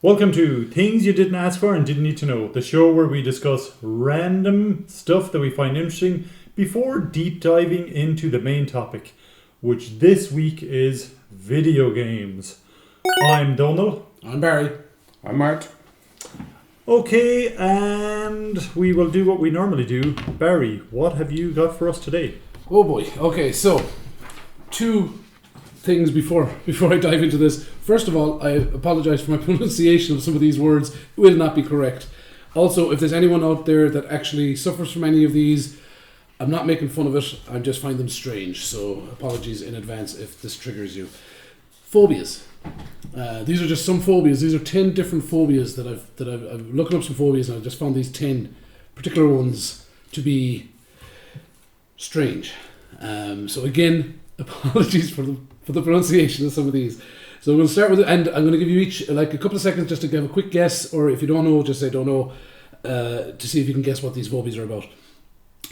Welcome to Things You Didn't Ask For and Didn't Need to Know, the show where we discuss random stuff that we find interesting before deep diving into the main topic, which this week is video games. I'm Donald. I'm Barry. I'm Mart. Okay, and we will do what we normally do. Barry, what have you got for us today? Oh boy. Okay, so two things before I dive into this. First of all, I apologize for my pronunciation of some of these words. It will not be correct. Also, if there's anyone out there that actually suffers from any of these, I'm not making fun of it. I just find them strange. So apologies in advance if this triggers you. Phobias. These are just some phobias. These are 10 different phobias that I've looking up some phobias, and I just found these 10 particular ones to be strange. So again, apologies for the pronunciation of some of these. So I'm going to start with it, and I'm going to give you each like a couple of seconds just to give a quick guess, or if you don't know, just say don't know, to see if you can guess what these phobias are about.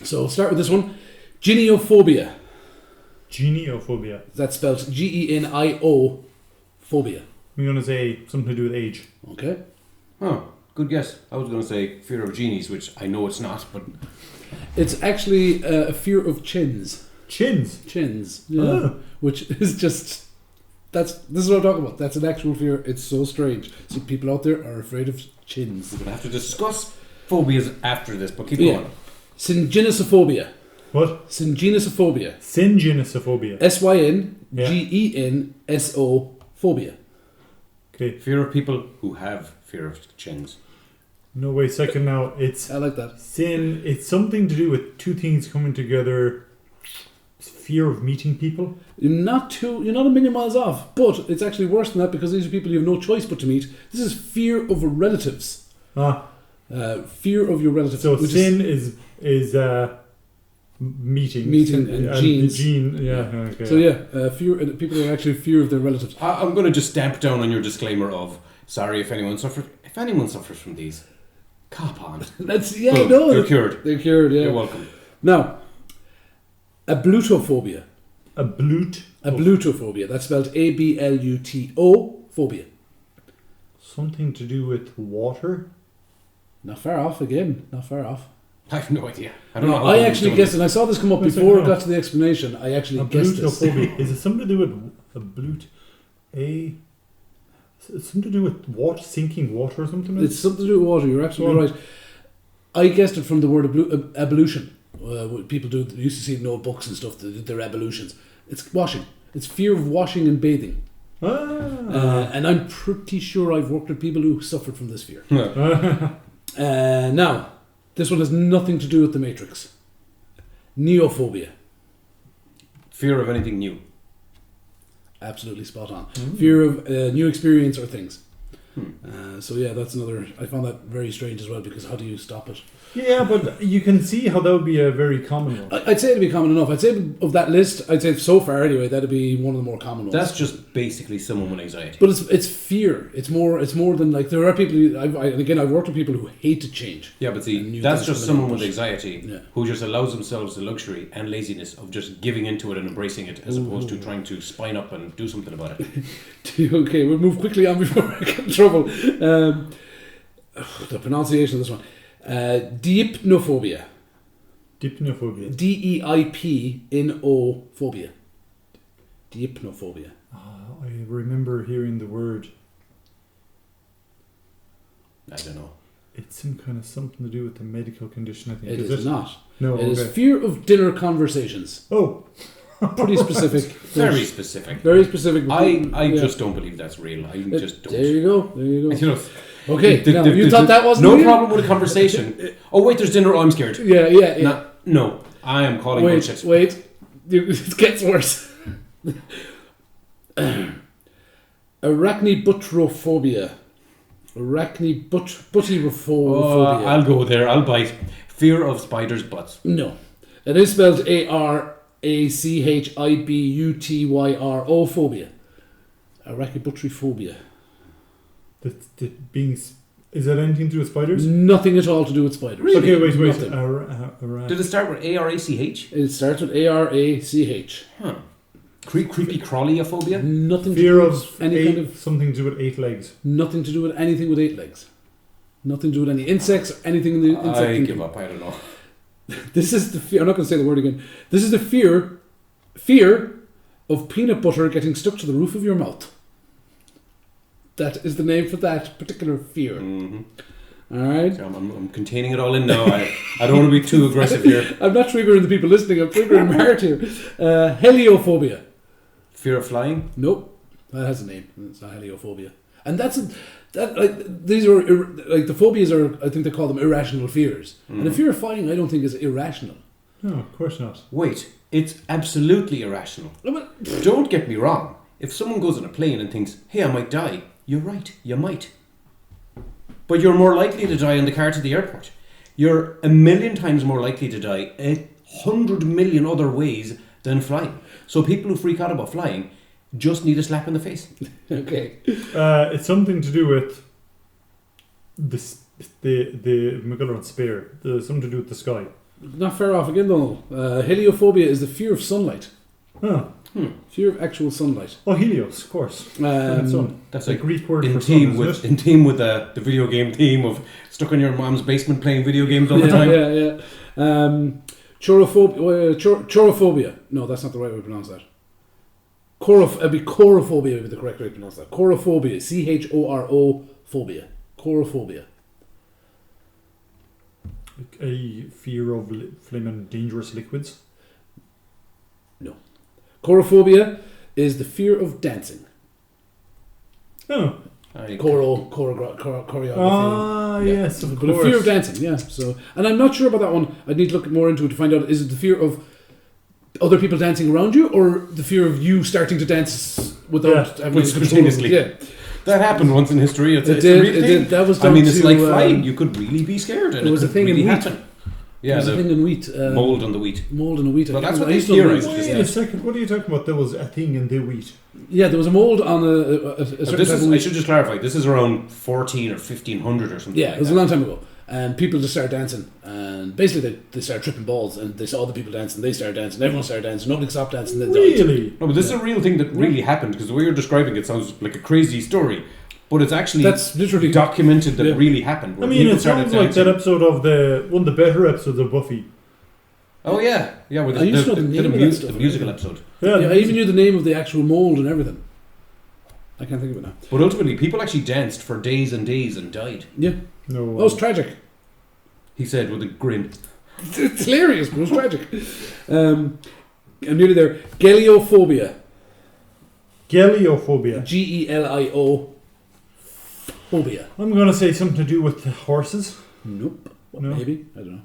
So I'll start with this one. Geniophobia. Geniophobia. That's spelled Genio phobia. I'm going to say something to do with age. Okay. Oh, good guess. I was going to say fear of genies, which I know it's not, but... It's actually a fear of chins. Chins? Chins, yeah. Oh. Which is just... This is what I'm talking about. That's an actual fear. It's so strange. So people out there are afraid of chins. We're going to have to discuss phobias after this, but keep going. Syngenesophobia. What? Syngenesophobia. Syngenesophobia. Syngenso phobia. Okay. Fear of people who have fear of chins. No, wait a second now. It's I like that. it's something to do with two things coming together. Fear of meeting people. You're not a million miles off, but it's actually worse than that because these are people you have no choice but to meet. This is fear of relatives. Fear of your relatives. So sin is meeting and genes. Okay. So fear. People are actually fear of their relatives. I'm going to just stamp down on your disclaimer of sorry if anyone suffers. If anyone suffers from these, cop on. They're cured. They're cured. Yeah. You're welcome. Now, Ablutophobia. Ablutophobia. That's spelled Abluto phobia. Something to do with water. Not far off. Again, not far off. I have no idea. I don't know. I actually guessed, and I saw this come up before I got to the explanation. I actually guessed this. Is it something to do with something to do with water, sinking water or something? It's something to do with water. You're absolutely right. I guessed it from the word ablution. People used to see it in old books and stuff. Their ablutions. It's washing. It's fear of washing and bathing. And I'm pretty sure I've worked with people who suffered from this fear. Now, this one has nothing to do with the Matrix. Neophobia. Fear of anything new. Absolutely spot on. Fear of new experience or things. That's another. I found that very strange as well because how do you stop it? Yeah, but you can see how that would be a very common one. I'd say it'd be common enough. I'd say of that list, I'd say so far anyway, that'd be one of the more common ones. That's just basically someone with anxiety. But it's fear. It's more than like there are people. I've worked with people who hate to change. Yeah, but see, that's just someone with anxiety who just allows themselves the luxury and laziness of just giving into it and embracing it as opposed to trying to spine up and do something about it. Okay, we'll move quickly on before I get in trouble. The pronunciation of this one. Deipnophobia. Deipnophobia. Deipno phobia. Deipnophobia. I remember hearing the word. I don't know. It's some kind of something to do with the medical condition, I think. It is not. No, it is fear of dinner conversations. Oh. Pretty specific. Very specific. Very specific. I just don't believe that's real. I just don't. There you go. You know, okay, now, you thought that wasn't no real? problem with a conversation. Oh wait, there's dinner. Oh, I'm scared. Yeah. No, I am calling bullshit. Wait, it gets worse. Arachnibutyrophobia. Arachnibutyrophobia. I'll go there. I'll bite. Fear of spiders' butts. No, it is spelled Arachibutyro phobia. Arachibutyrophobia. Is that anything to do with spiders? Nothing at all to do with spiders. Really? Okay, wait. Did it start with ARACH? It starts with ARACH. Huh. Creepy crawlyophobia? Nothing Fear to do of with any kind of something to do with 8 legs. nothing to do with anything with 8 legs. Nothing to do with any insects or anything in the insect I kingdom. give up. I don't know. This is the fear. I'm not going to say the word again. This is the fear of peanut butter getting stuck to the roof of your mouth. That is the name for that particular fear. Mm-hmm. All right. So I'm containing it all in now. I don't want to be too aggressive here. I'm not triggering the people listening. I'm triggering Mart here. Heliophobia. Fear of flying? Nope. That has a name. It's not heliophobia. And these are like the phobias are. I think they call them irrational fears. And the fear of flying, I don't think is irrational. No, of course not. Wait, it's absolutely irrational. Don't get me wrong. If someone goes on a plane and thinks, hey, I might die, you're right, you might. But you're more likely to die in the car to the airport. You're 1,000,000 times more likely to die 100 million other ways than flying. So people who freak out about flying just need a slap in the face. Okay. It's something to do with the McGullern spear. Something to do with the sky. Not far off again, Donald. Heliophobia is the fear of sunlight. Huh. Fear of actual sunlight. Oh, Helios, of course. Sun. That's a like Greek word in for theme sun, with isn't it? in theme with the video game theme of stuck in your mom's basement playing video games all the time. Yeah. Chorophobia. No, that's not the right way to pronounce that. It'd be Corophobia would be the correct way to pronounce that. Corophobia. Choro phobia. Corophobia. A fear of flaming dangerous liquids. No. Chorophobia is the fear of dancing. Oh. Choreography. Yes, of But course. a fear of dancing, yeah. So, and I'm not sure about that one. I'd need to look more into it to find out, is it the fear of other people dancing around you, or the fear of you starting to dance without having spontaneously. Yeah. That happened once in history. It's It a real thing. did. That was I done mean, it's to, like flying. You could really be scared, and there was it a could thing in really wheat. happen. There was a thing in wheat. Mold on the wheat. Mold in the wheat. Well, that's what I they used to know theorised. wheat. Wait a second, what are you talking about? There was a thing in the wheat. Yeah, there was a mold on a certain type of I wheat. should just clarify. This is around 14 or 1500 or something. Yeah, like it was that. a long time ago. And people just started dancing. And basically they started tripping balls. And they saw the people dancing. They started dancing. Everyone started dancing. Nobody stopped dancing. They died. Really? No, but this is a real thing that really happened, because the way you're describing it sounds like a crazy story, but it's actually That's literally documented that yeah. it really happened. I where mean, people it started sounds like dancing. that episode of one of the better episodes of Buffy. Oh yeah, with I used to know the name of that the stuff. musical episode. Yeah, I even knew the name of the actual mold and everything. I can't think of it now. But ultimately, people actually danced for days and days and died. Yeah. No. That was tragic. He said with a grin. It's hilarious, but it was tragic. I'm nearly there. Geliophobia. Geliophobia. Gelio phobia. I'm going to say something to do with the horses. Nope. Well, No. maybe. I don't know.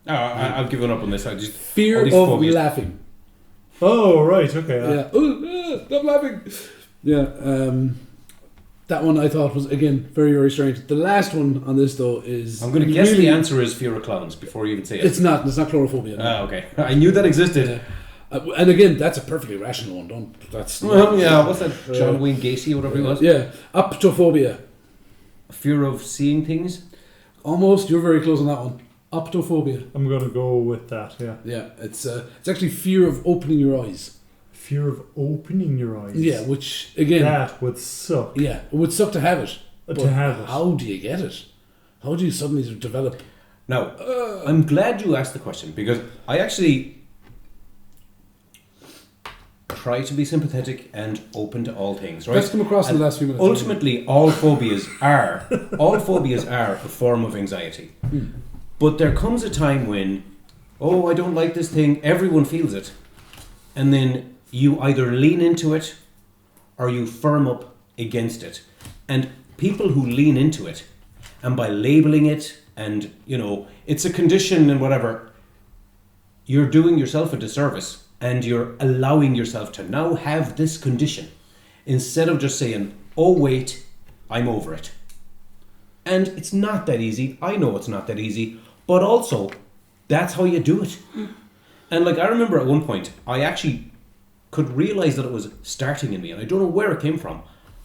Oh, I've given up on this. I just Fear all of these phobias. laughing. Oh, right, okay. Yeah. Stop laughing. Yeah. That one I thought was, again, very, very strange. The last one on this, though, is... I'm going to guess the answer is fear of clowns before you even say it. It's not chlorophobia. No. Ah, okay. I knew that existed. And again, that's a perfectly rational one. That's Well, yeah, what's that? John Wayne Gacy or whatever he was? Yeah. Optophobia. Fear of seeing things? Almost. You're very close on that one. Optophobia. I'm going to go with that, yeah. Yeah. It's actually fear of opening your eyes. Fear of opening your eyes. Yeah, which, again... That would suck. Yeah, it would suck to have it. To have it. How do you get it? How do you suddenly develop... Now, I'm glad you asked the question, because I actually try to be sympathetic and open to all things, right? That's come across in And the last few minutes. Ultimately, all phobias are a form of anxiety. But there comes a time when, oh, I don't like this thing, everyone feels it. And then you either lean into it or you firm up against it. And people who lean into it, and by labeling it, and, it's a condition and whatever, you're doing yourself a disservice, and you're allowing yourself to now have this condition, instead of just saying, oh wait, I'm over it. And it's not that easy. I know it's not that easy. But also, that's how you do it. And I remember at one point, I actually could realise that it was starting in me, and I don't know where it came from.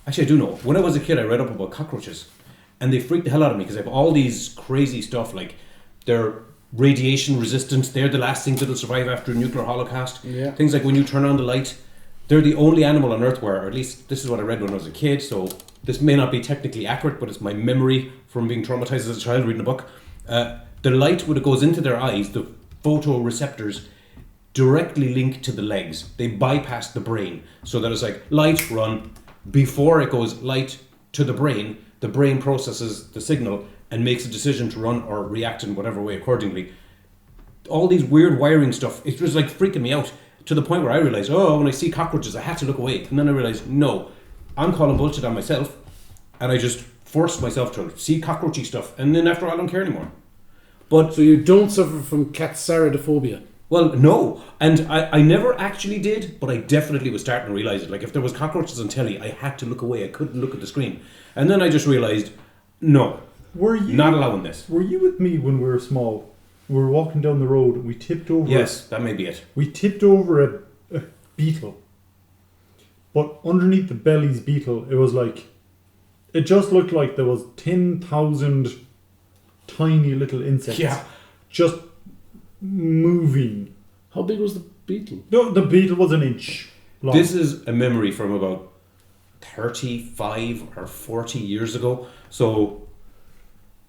Actually, I do know. When I was a kid, I read up about cockroaches, and they freaked the hell out of me, because I have all these crazy stuff, like they're radiation resistant. They're the last things that'll survive after a nuclear holocaust. Yeah. Things like when you turn on the light, they're the only animal on Earth where, or at least this is what I read when I was a kid, so this may not be technically accurate, but it's my memory from being traumatized as a child reading a book. The light, when it goes into their eyes, the photoreceptors directly link to the legs. They bypass the brain, so that it's like light, run. Before it goes light to the brain processes the signal and makes a decision to run or react in whatever way accordingly. All these weird wiring stuff, it was like freaking me out to the point where I realised, when I see cockroaches I had to look away, and then I realised, no, I'm calling bullshit on myself, and I just forced myself to see cockroachy stuff, and then after all I don't care anymore. But so you don't suffer from Cataractophobia? Well, no, and I never actually did, but I definitely was starting to realise it. Like, if there was cockroaches on telly, I had to look away. I couldn't look at the screen. And then I just realised, no, not allowing this. Were you with me when we were small? We were walking down the road, we tipped over... Yes, that may be it. We tipped over a beetle. But underneath the belly's beetle, it was like... It just looked like there was 10,000 tiny little insects. Yeah. Just moving. How big was the beetle? No, the beetle was an inch long. This is a memory from about 35 or 40 years ago. So,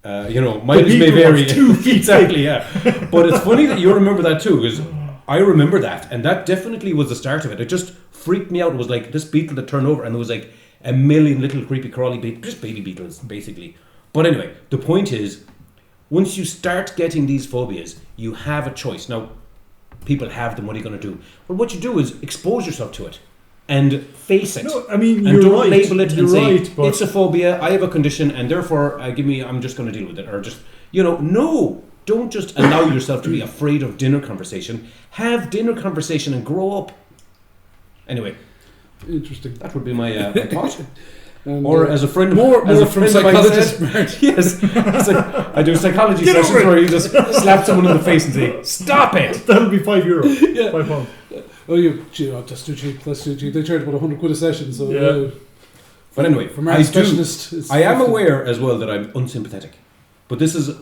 mileage may vary. 2 feet. Exactly, yeah. But it's funny that you remember that too, because I remember that, and that definitely was the start of it. It just freaked me out. It was like this beetle that turned over, and there was like a million little creepy crawly just baby beetles, basically. But anyway, the point is, once you start getting these phobias, you have a choice. Now, people have them, what are you going to do? Well, what you do is expose yourself to it and face it. No, I mean, and you're don't right. label it You're and say, right, but it's a phobia, I have a condition, and therefore, I'm just going to deal with it. Or just, no. Don't just allow yourself to be afraid of dinner conversation. Have dinner conversation and grow up. Anyway. Interesting. That would be my thought. Or as a friend, more as a from friend of mine psychologist. said, yes, it's like, I do psychology sessions where you just slap someone in the face and say, "Stop it." that'll be €5. Yeah. £5. Oh, that's too cheap. That's too cheap. They charge about 100 quid a session. So, Yeah. But anyway, from our specialist, it's I am 50. aware as well that I'm unsympathetic. But this is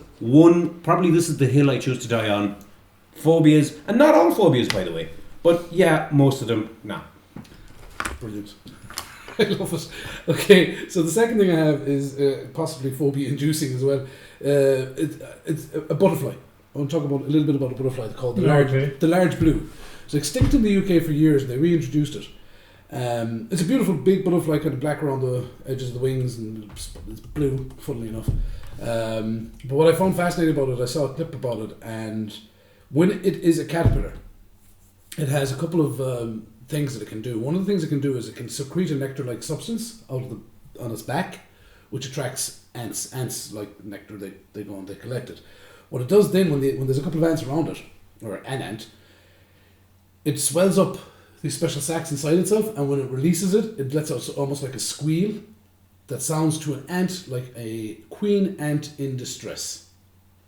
probably this is the hill I choose to die on. Phobias, and not all phobias, by the way. But yeah, most of them, nah. Brilliant. I love it. Okay, so the second thing I have is possibly phobia-inducing as well. It's a butterfly. I want to talk about a little bit about a butterfly called the large blue. It's extinct in the UK for years, and they reintroduced it. It's a beautiful big butterfly, kind of black around the edges of the wings, and it's blue, funnily enough. But what I found fascinating about it, I saw a clip about it, and when it is a caterpillar, it has a couple of things that it can do. One of the things it can do is it can secrete a nectar-like substance on its back, which attracts ants. Ants like nectar; they go and they collect it. What it does then, when there's a couple of ants around it, or an ant, it swells up these special sacs inside itself, and when it releases it, it lets out almost like a squeal that sounds to an ant like a queen ant in distress.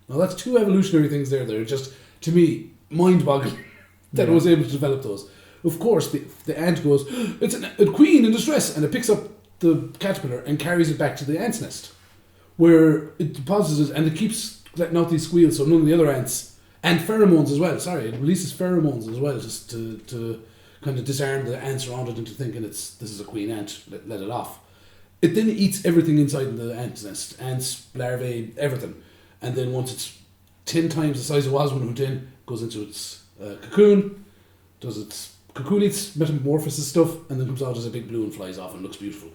Now that's two evolutionary things there that are just, to me, mind-boggling that it was able to develop those. Of course, the ant goes, it's a queen in distress, and it picks up the caterpillar and carries it back to the ant's nest, where it deposits it, and it keeps letting out these squeals so none of the other ants, and pheromones as well, it releases pheromones as well, just to kind of disarm the ants around it into thinking this is a queen ant, let it off. It then eats everything inside the ant's nest, ants, larvae, everything, and then once it's 10 times the size it was when it went in, goes into its cocoon, does its cocoon, eats metamorphosis stuff, and then comes out as a big blue and flies off and looks beautiful.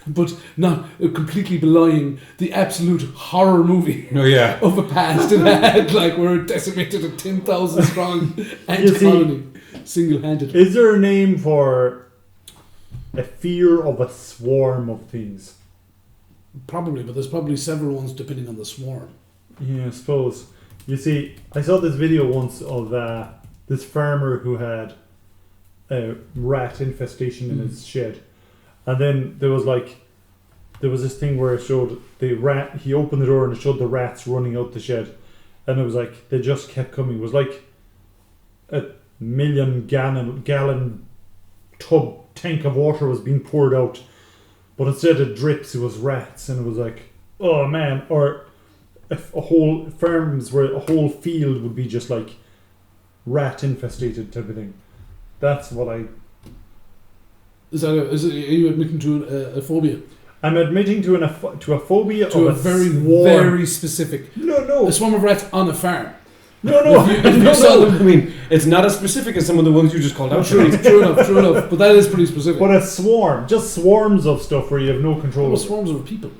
But not completely belying the absolute horror movie of a past it had, like where it decimated a 10,000 strong ant colony, single-handed. Is there a name for a fear of a swarm of things? Probably, but there's probably several ones depending on the swarm. Yeah, I suppose. You see, I saw this video once of this farmer who had a rat infestation in his shed. And then there was this thing where it showed the rat, he opened the door and it showed the rats running out the shed. And it was like, they just kept coming. It was like a 1,000,000-gallon tank of water was being poured out. But instead of drips, it was rats. And it was like, oh man. Or if a whole farms where a whole field would be just like rat infested type of thing. That's what I. Are you admitting to a phobia? I'm admitting to a phobia to of a very swarm. very specific. No. A swarm of rats on a farm. No. I mean, it's not as specific as some of the ones you just called out. True enough. But that is pretty specific. But a swarm, just swarms of stuff where you have no control. Well, swarms of people.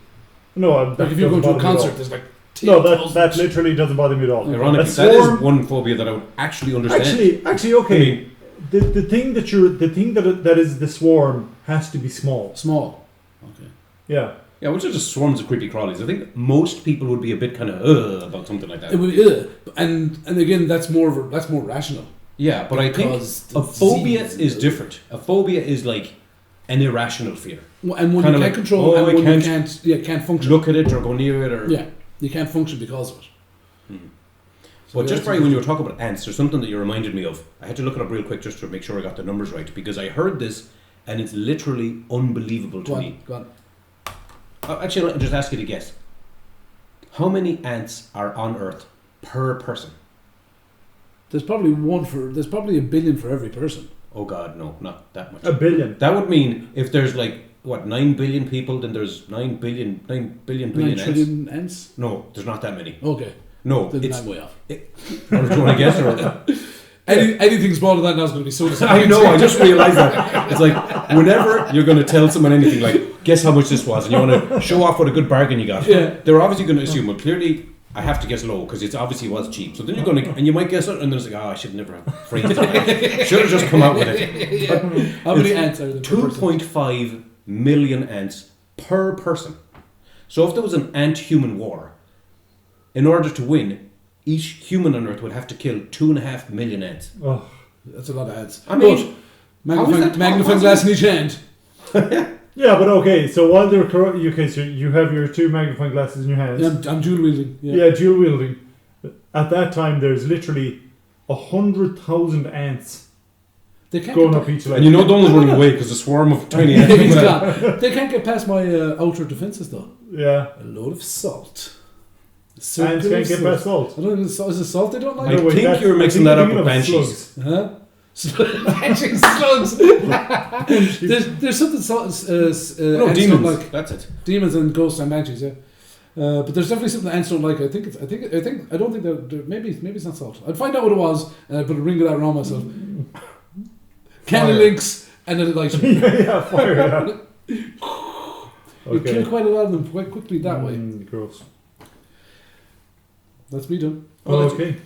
No, like if you go to a concert, there's like. No, that literally doesn't bother me at all. Ironically, that is one phobia that I would actually understand. Actually, okay. I mean, the thing that is the swarm has to be small. Small. Okay. Yeah. Yeah, which are just swarms of creepy crawlies. I think most people would be a bit kind of about something like that. It would be and again that's more rational. Yeah, but I think a phobia is different. A phobia is like an irrational fear. And one you can't control, and one you can't function. Look at it or go near it, or you can't function because of it. So but just Barry, when you were talking about ants, there's something that you reminded me of. I had to look it up real quick just to make sure I got the numbers right, because I heard this and it's literally unbelievable to me. Go on. Actually, I'll just ask you to guess. How many ants are on Earth per person? There's probably a billion for every person. Oh God, no, not that much. A billion. That would mean if there's 9 billion people, then there's 9 billion trillion ants? No, there's not that many. Okay. No, then I'm way off. Do you want to guess? Or? Anything smaller than that now is going to be so disappointing. I know, I just realised that. It's like, whenever you're going to tell someone anything like, guess how much this was, and you want to show off what a good bargain you got, they're obviously going to assume, well, clearly, I have to guess low, because it obviously was cheap. So then you're going to, and you might guess it, and then it's like, I should never have phrased it. Should have just come out with it. How many ants are there? 2.5 million ants per person. So if there was an ant-human war, in order to win, each human on Earth would have to kill 2.5 million ants. Oh, that's a lot of ants. I mean, magnifying glass in each hand. Yeah, but okay. So while they're so you have your two magnifying glasses in your hands. Yeah, I'm dual wielding. Yeah, dual wielding. At that time, there's literally 100,000 ants going up each leg. And no one's running away because a swarm of tiny ants. They can't get past my outer defences though. Yeah, a load of salt. Ants can't get past salt. I don't know, is it salt they don't like? I think you're mixing that up with banshees. Huh? Banshees, slugs. there's something no, ants demons. don't like. That's it. Demons and ghosts and banshees, yeah. But there's definitely something ants don't like. I don't think that maybe it's not salt. I'd find out what it was and I'd put a ring of that around myself. Candy links and then like fire. You kill quite a lot of them quite quickly that way. Gross. That's me done. Okay.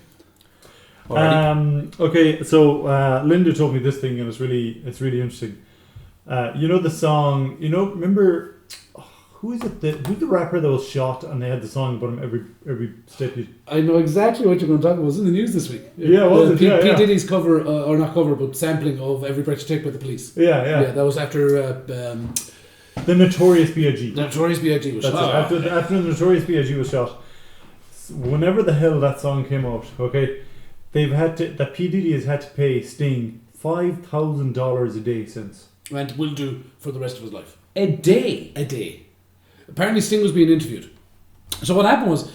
Okay, so Linda told me this thing and it's really interesting. You know the song, remember who's the rapper that was shot and they had the song about him every step I know exactly what you're going to talk about. It was in the news this week. Yeah, was it? P Diddy's cover, or not cover, but sampling of Every Breath You Take by the Police. Yeah, that was after the Notorious B.I.G. The Notorious B.I.G. was shot. After the Notorious B.I.G. was shot, whenever the hell that song came out, okay, P Diddy has had to pay Sting $5,000 a day since. And will do for the rest of his life. A day. Apparently Sting was being interviewed. So what happened was,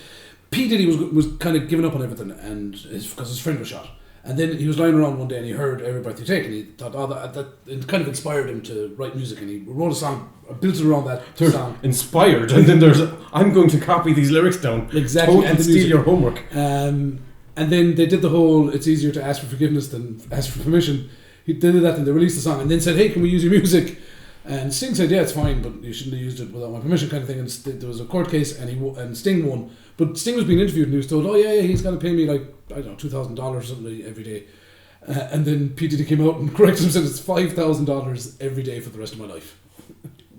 P Diddy was kind of giving up on everything, and because his friend was shot. And then he was lying around one day and he heard Every Breath You Take, and he thought, that it kind of inspired him to write music, and he wrote a song, built it around that song. Inspired, and then there's, I'm going to copy these lyrics down. Exactly. And steal your homework. And then they did the whole, it's easier to ask for forgiveness than ask for permission. He did that and they released the song and then said, hey, can we use your music? And Sting said, yeah, it's fine, but you shouldn't have used it without my permission, kind of thing. And there was a court case and Sting won. But Sting was being interviewed and he was told, oh yeah, he's going to pay me like, I don't know, $2,000 or something every day. And then P Diddy came out and corrected him and said it's $5,000 every day for the rest of my life.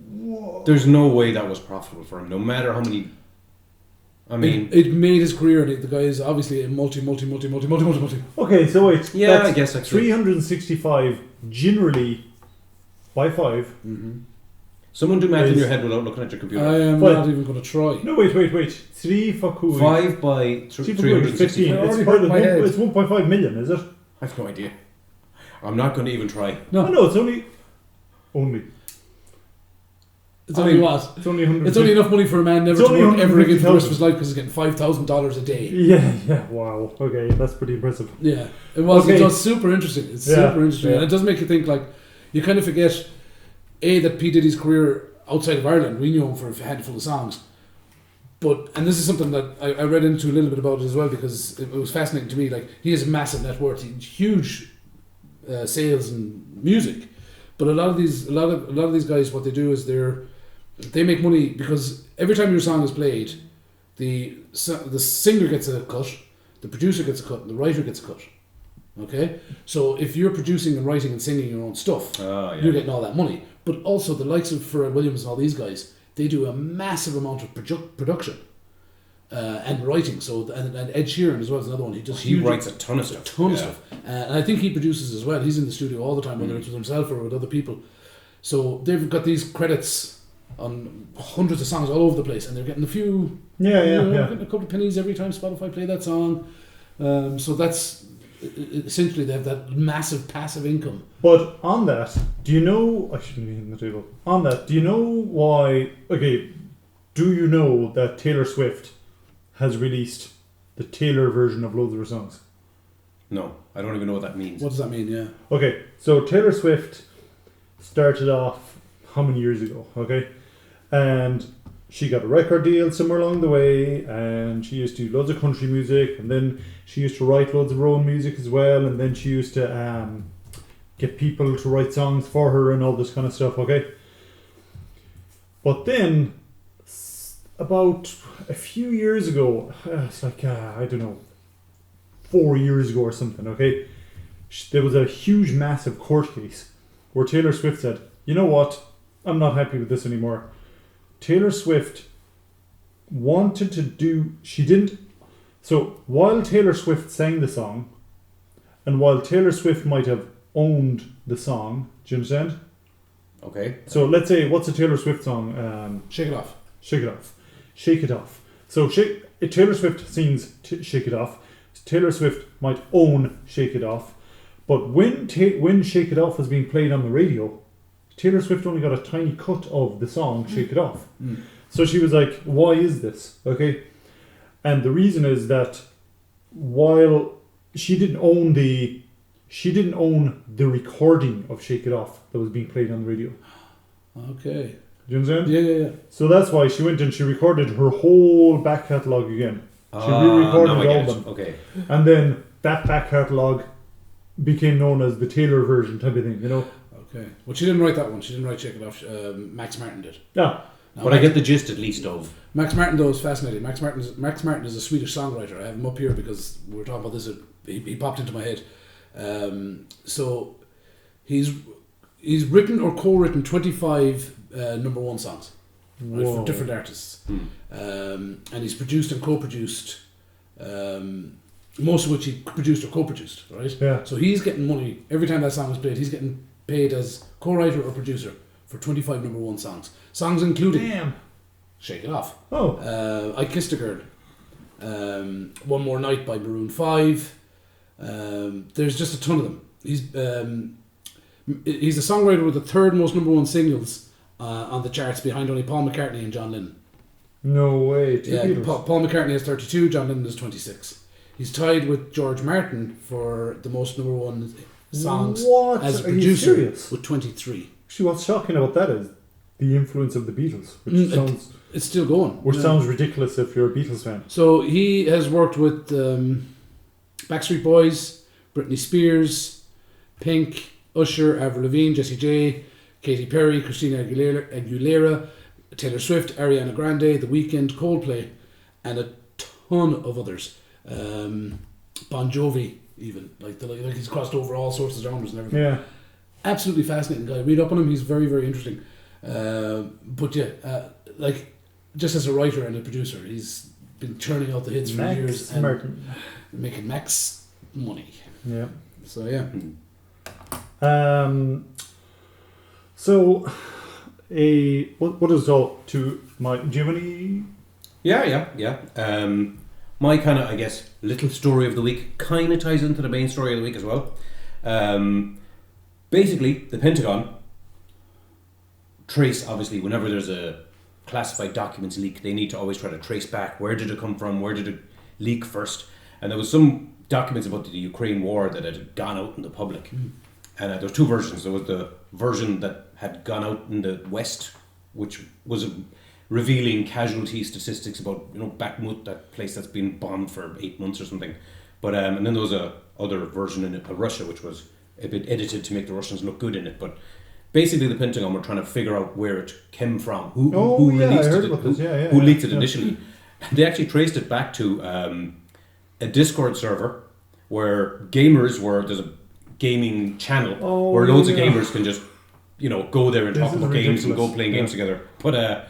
Whoa. There's no way that was profitable for him, no matter how many. I mean, it made his career. The guy is obviously a multi. Okay, so wait. Yeah, I guess that's 365 generally by 5. Mm-hmm. Someone do math in your head without looking at your computer. I am not even going to try. No, wait. 3 for Kui. 5 by 315. It's 1.5 million, is it? I have no idea. I'm not going to even try. No, it's only. It's only what? It's only 100. It's only enough money for a man never It's to only work ever again for the rest of 150,000. his life because he's getting $5,000 a day. Yeah. Wow. Okay, that's pretty impressive. Yeah, it was. Okay. It was super interesting. It's Yeah, super interesting, yeah. and it does make you think. Like, you kind of forget that P Diddy's career outside of Ireland, we knew him for a handful of songs, and this is something that I read into a little bit about it as well because it was fascinating to me. Like, he has a massive net worth, huge sales and music, but a lot of these guys, what they do is they make money because every time your song is played, the singer gets a cut, the producer gets a cut, and the writer gets a cut. Okay, so if you're producing and writing and singing your own stuff, you're getting all that money. But also the likes of Pharrell Williams and all these guys, they do a massive amount of production and writing. So and Ed Sheeran as well is another one. He writes a ton of stuff. And I think he produces as well. He's in the studio all the time, whether it's with himself or with other people. So they've got these credits on hundreds of songs all over the place, and they're getting a few, getting a couple of pennies every time Spotify play that song. So that's essentially they have that massive passive income. But on that, do you know? I shouldn't be hitting the table. On that, do you know why? Okay, do you know that Taylor Swift has released the Taylor version of loads of her songs? No, I don't even know what that means. What does that mean? Yeah. Okay, so Taylor Swift started off how many years ago? Okay, and she got a record deal somewhere along the way, and she used to do loads of country music, and then she used to write loads of her own music as well, and then she used to get people to write songs for her and all this kind of stuff, okay? But then, about a few years ago, it's like, I don't know, 4 years ago or something, okay? There was a huge, massive court case where Taylor Swift said, you know what, I'm not happy with this anymore. Taylor Swift wanted to do, so while Taylor Swift sang the song, and while Taylor Swift might have owned the song, do you understand? Okay. So let's say, what's a Taylor Swift song? Shake It Off. Shake It Off. Shake It Off. So Taylor Swift sings Shake It Off. Taylor Swift might own Shake It Off. But when Shake It Off was being played on the radio, Taylor Swift only got a tiny cut of the song Shake It Off. So she was like, why is this? Okay. And the reason is that while she didn't own the recording of Shake It Off that was being played on the radio. Okay. Do you understand? Yeah. So that's why she went and she recorded her whole back catalogue again. She re-recorded all of them. Okay. And then that back catalogue became known as the Taylor version type of thing, you know? Okay. Well, she didn't write that one. She didn't write Shake It Off. Max Martin did. Yeah. But I get the gist at least of. Max Martin, though, is fascinating. Max Martin is a Swedish songwriter. I have him up here because we were talking about this. He popped into my head. So he's written or co-written 25 number one songs, right, for different artists. And he's produced and co-produced, most of which he produced or co-produced, right? Yeah. So he's getting money every time that song is played. He's getting paid as co-writer or producer for 25 number one songs. Songs including Shake It Off. I Kissed a Girl. One More Night by Maroon 5. There's just a ton of them. He's the songwriter with the third most number one singles on the charts, behind only Paul McCartney and John Lennon. No way. Paul McCartney has 32, John Lennon has 26. He's tied with George Martin for the most number one songs as a producer with 23. Actually, what's shocking about that is the influence of the Beatles, which sounds it's still going. sounds ridiculous if you're a Beatles fan. So he has worked with Backstreet Boys, Britney Spears, Pink, Usher, Avril Lavigne, Jessie J, Katy Perry, Christina Aguilera, Taylor Swift, Ariana Grande, The Weeknd, Coldplay, and a ton of others. Bon Jovi, even like he's crossed over all sorts of genres and everything. Yeah. Absolutely fascinating guy. Read up on him. He's very, very interesting. But yeah, like just as a writer and a producer, he's been churning out the hits for years and making max money. Yeah. So yeah. So what is all to my? Do you have any? Yeah. My kind of, I guess, little story of the week kind of ties into the main story of the week as well. Basically, the Pentagon trace, obviously, whenever there's a classified documents leak, they need to always try to trace back where did it come from, where did it leak first. And there was some documents about the Ukraine war that had gone out in the public. And there were two versions. There was the version that had gone out in the West, which was revealing casualty statistics about, Bakhmut, that place that's been bombed for 8 months or something. But and then there was a other version in Russia, which was a bit edited to make the Russians look good in it. But basically, the Pentagon were trying to figure out where it came from, who leaked it initially. They actually traced it back to a Discord server where there's a gaming channel where loads of gamers can just, go there and talk about games and go playing games together. But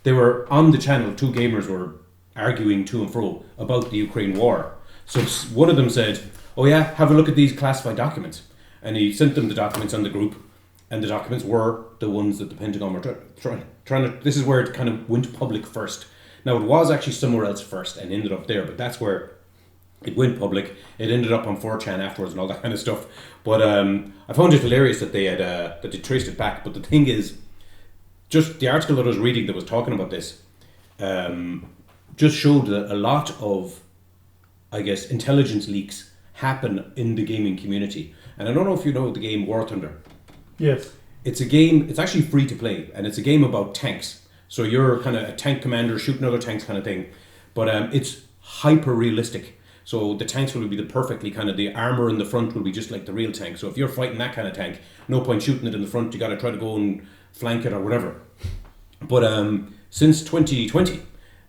they were on the channel, two gamers were arguing to and fro about the Ukraine war. So one of them said, "Oh yeah, have a look at these classified documents." And he sent them the documents on the group, and the documents were the ones that the Pentagon were trying to. This is where it kind of went public first. Now, it was actually somewhere else first and ended up there, but that's where it went public. It ended up on 4chan afterwards and all that kind of stuff. But I found it hilarious that they had that they traced it back. But the thing is, just the article that I was reading that was talking about this just showed that a lot of, I guess, intelligence leaks happen in the gaming community. And I don't know if you know the game War Thunder. Yes. It's a game, it's actually free to play, and it's a game about tanks. So you're kind of a tank commander shooting other tanks kind of thing. But it's hyper realistic. So the tanks will be the armor in the front will be just like the real tank. So if you're fighting that kind of tank, no point shooting it in the front, you got to try to go and flank it or whatever. But since 2020,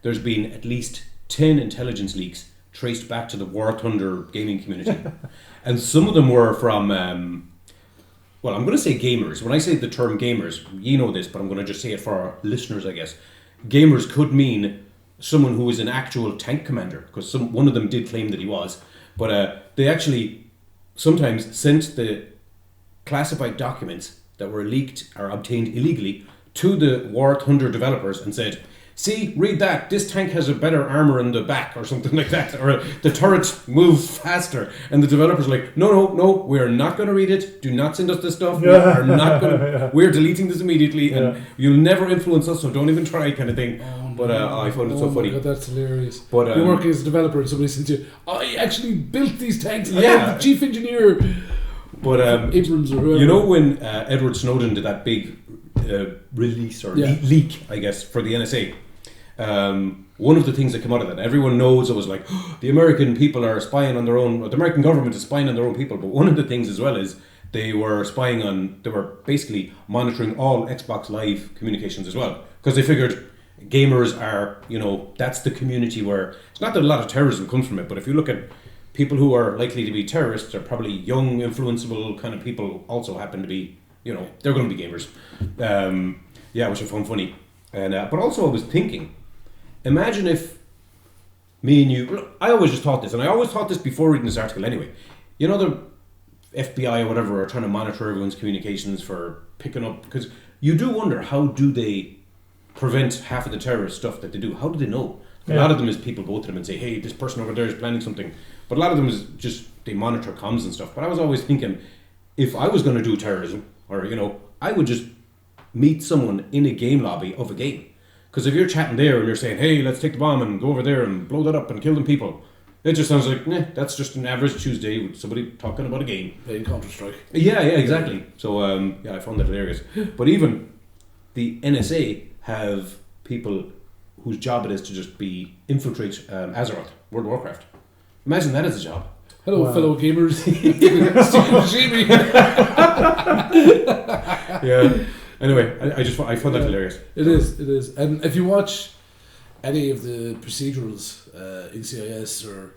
there's been at least 10 intelligence leaks traced back to the War Thunder gaming community. And some of them were from, I'm going to say gamers. When I say the term gamers, you know this, but I'm going to just say it for our listeners, I guess. Gamers could mean someone who is an actual tank commander, because one of them did claim that he was. But they actually sometimes sent the classified documents that were leaked or obtained illegally to the War Thunder developers and said, "See, read that. This tank has a better armor in the back," or something like that, or the turret moves faster. And the developers are like, "No, we're not going to read it. Do not send us this stuff. We're deleting this immediately, and you'll never influence us. So don't even try," kind of thing. But I found it so funny. God, that's hilarious. But you're working as a developer, and somebody says to you, "I actually built these tanks. I'm the chief engineer." But Abrams or whoever. When Edward Snowden did that big release or leak, I guess, for the NSA. One of the things that came out of that, everyone knows, it was like, the American people are spying on their own, or the American government is spying on their own people. But one of the things as well is they were basically monitoring all Xbox Live communications as well. Because they figured gamers are, that's the community where, it's not that a lot of terrorism comes from it, but if you look at people who are likely to be terrorists, they're probably young, influenceable kind of people, also happen to be, they're going to be gamers. Which I found funny. And but also I was thinking, imagine if me and you, I always just thought this, and I always thought this before reading this article anyway. The FBI or whatever are trying to monitor everyone's communications for picking up, because you do wonder, how do they prevent half of the terrorist stuff that they do? How do they know? A lot of them is people go to them and say, "Hey, this person over there is planning something." But a lot of them is just, they monitor comms and stuff. But I was always thinking, if I was going to do terrorism, or, I would just meet someone in a game lobby of a game. Because if you're chatting there and you're saying, "Hey, let's take the bomb and go over there and blow that up and kill them people," it just sounds like, that's just an average Tuesday with somebody talking about a game. Playing Counter-Strike. Yeah, exactly. So, I found that hilarious. But even the NSA have people whose job it is to just infiltrate Azeroth, World of Warcraft. Imagine that as a job. Hello, fellow gamers. Yeah. Anyway, I found that hilarious. It is. And if you watch any of the procedurals, NCIS or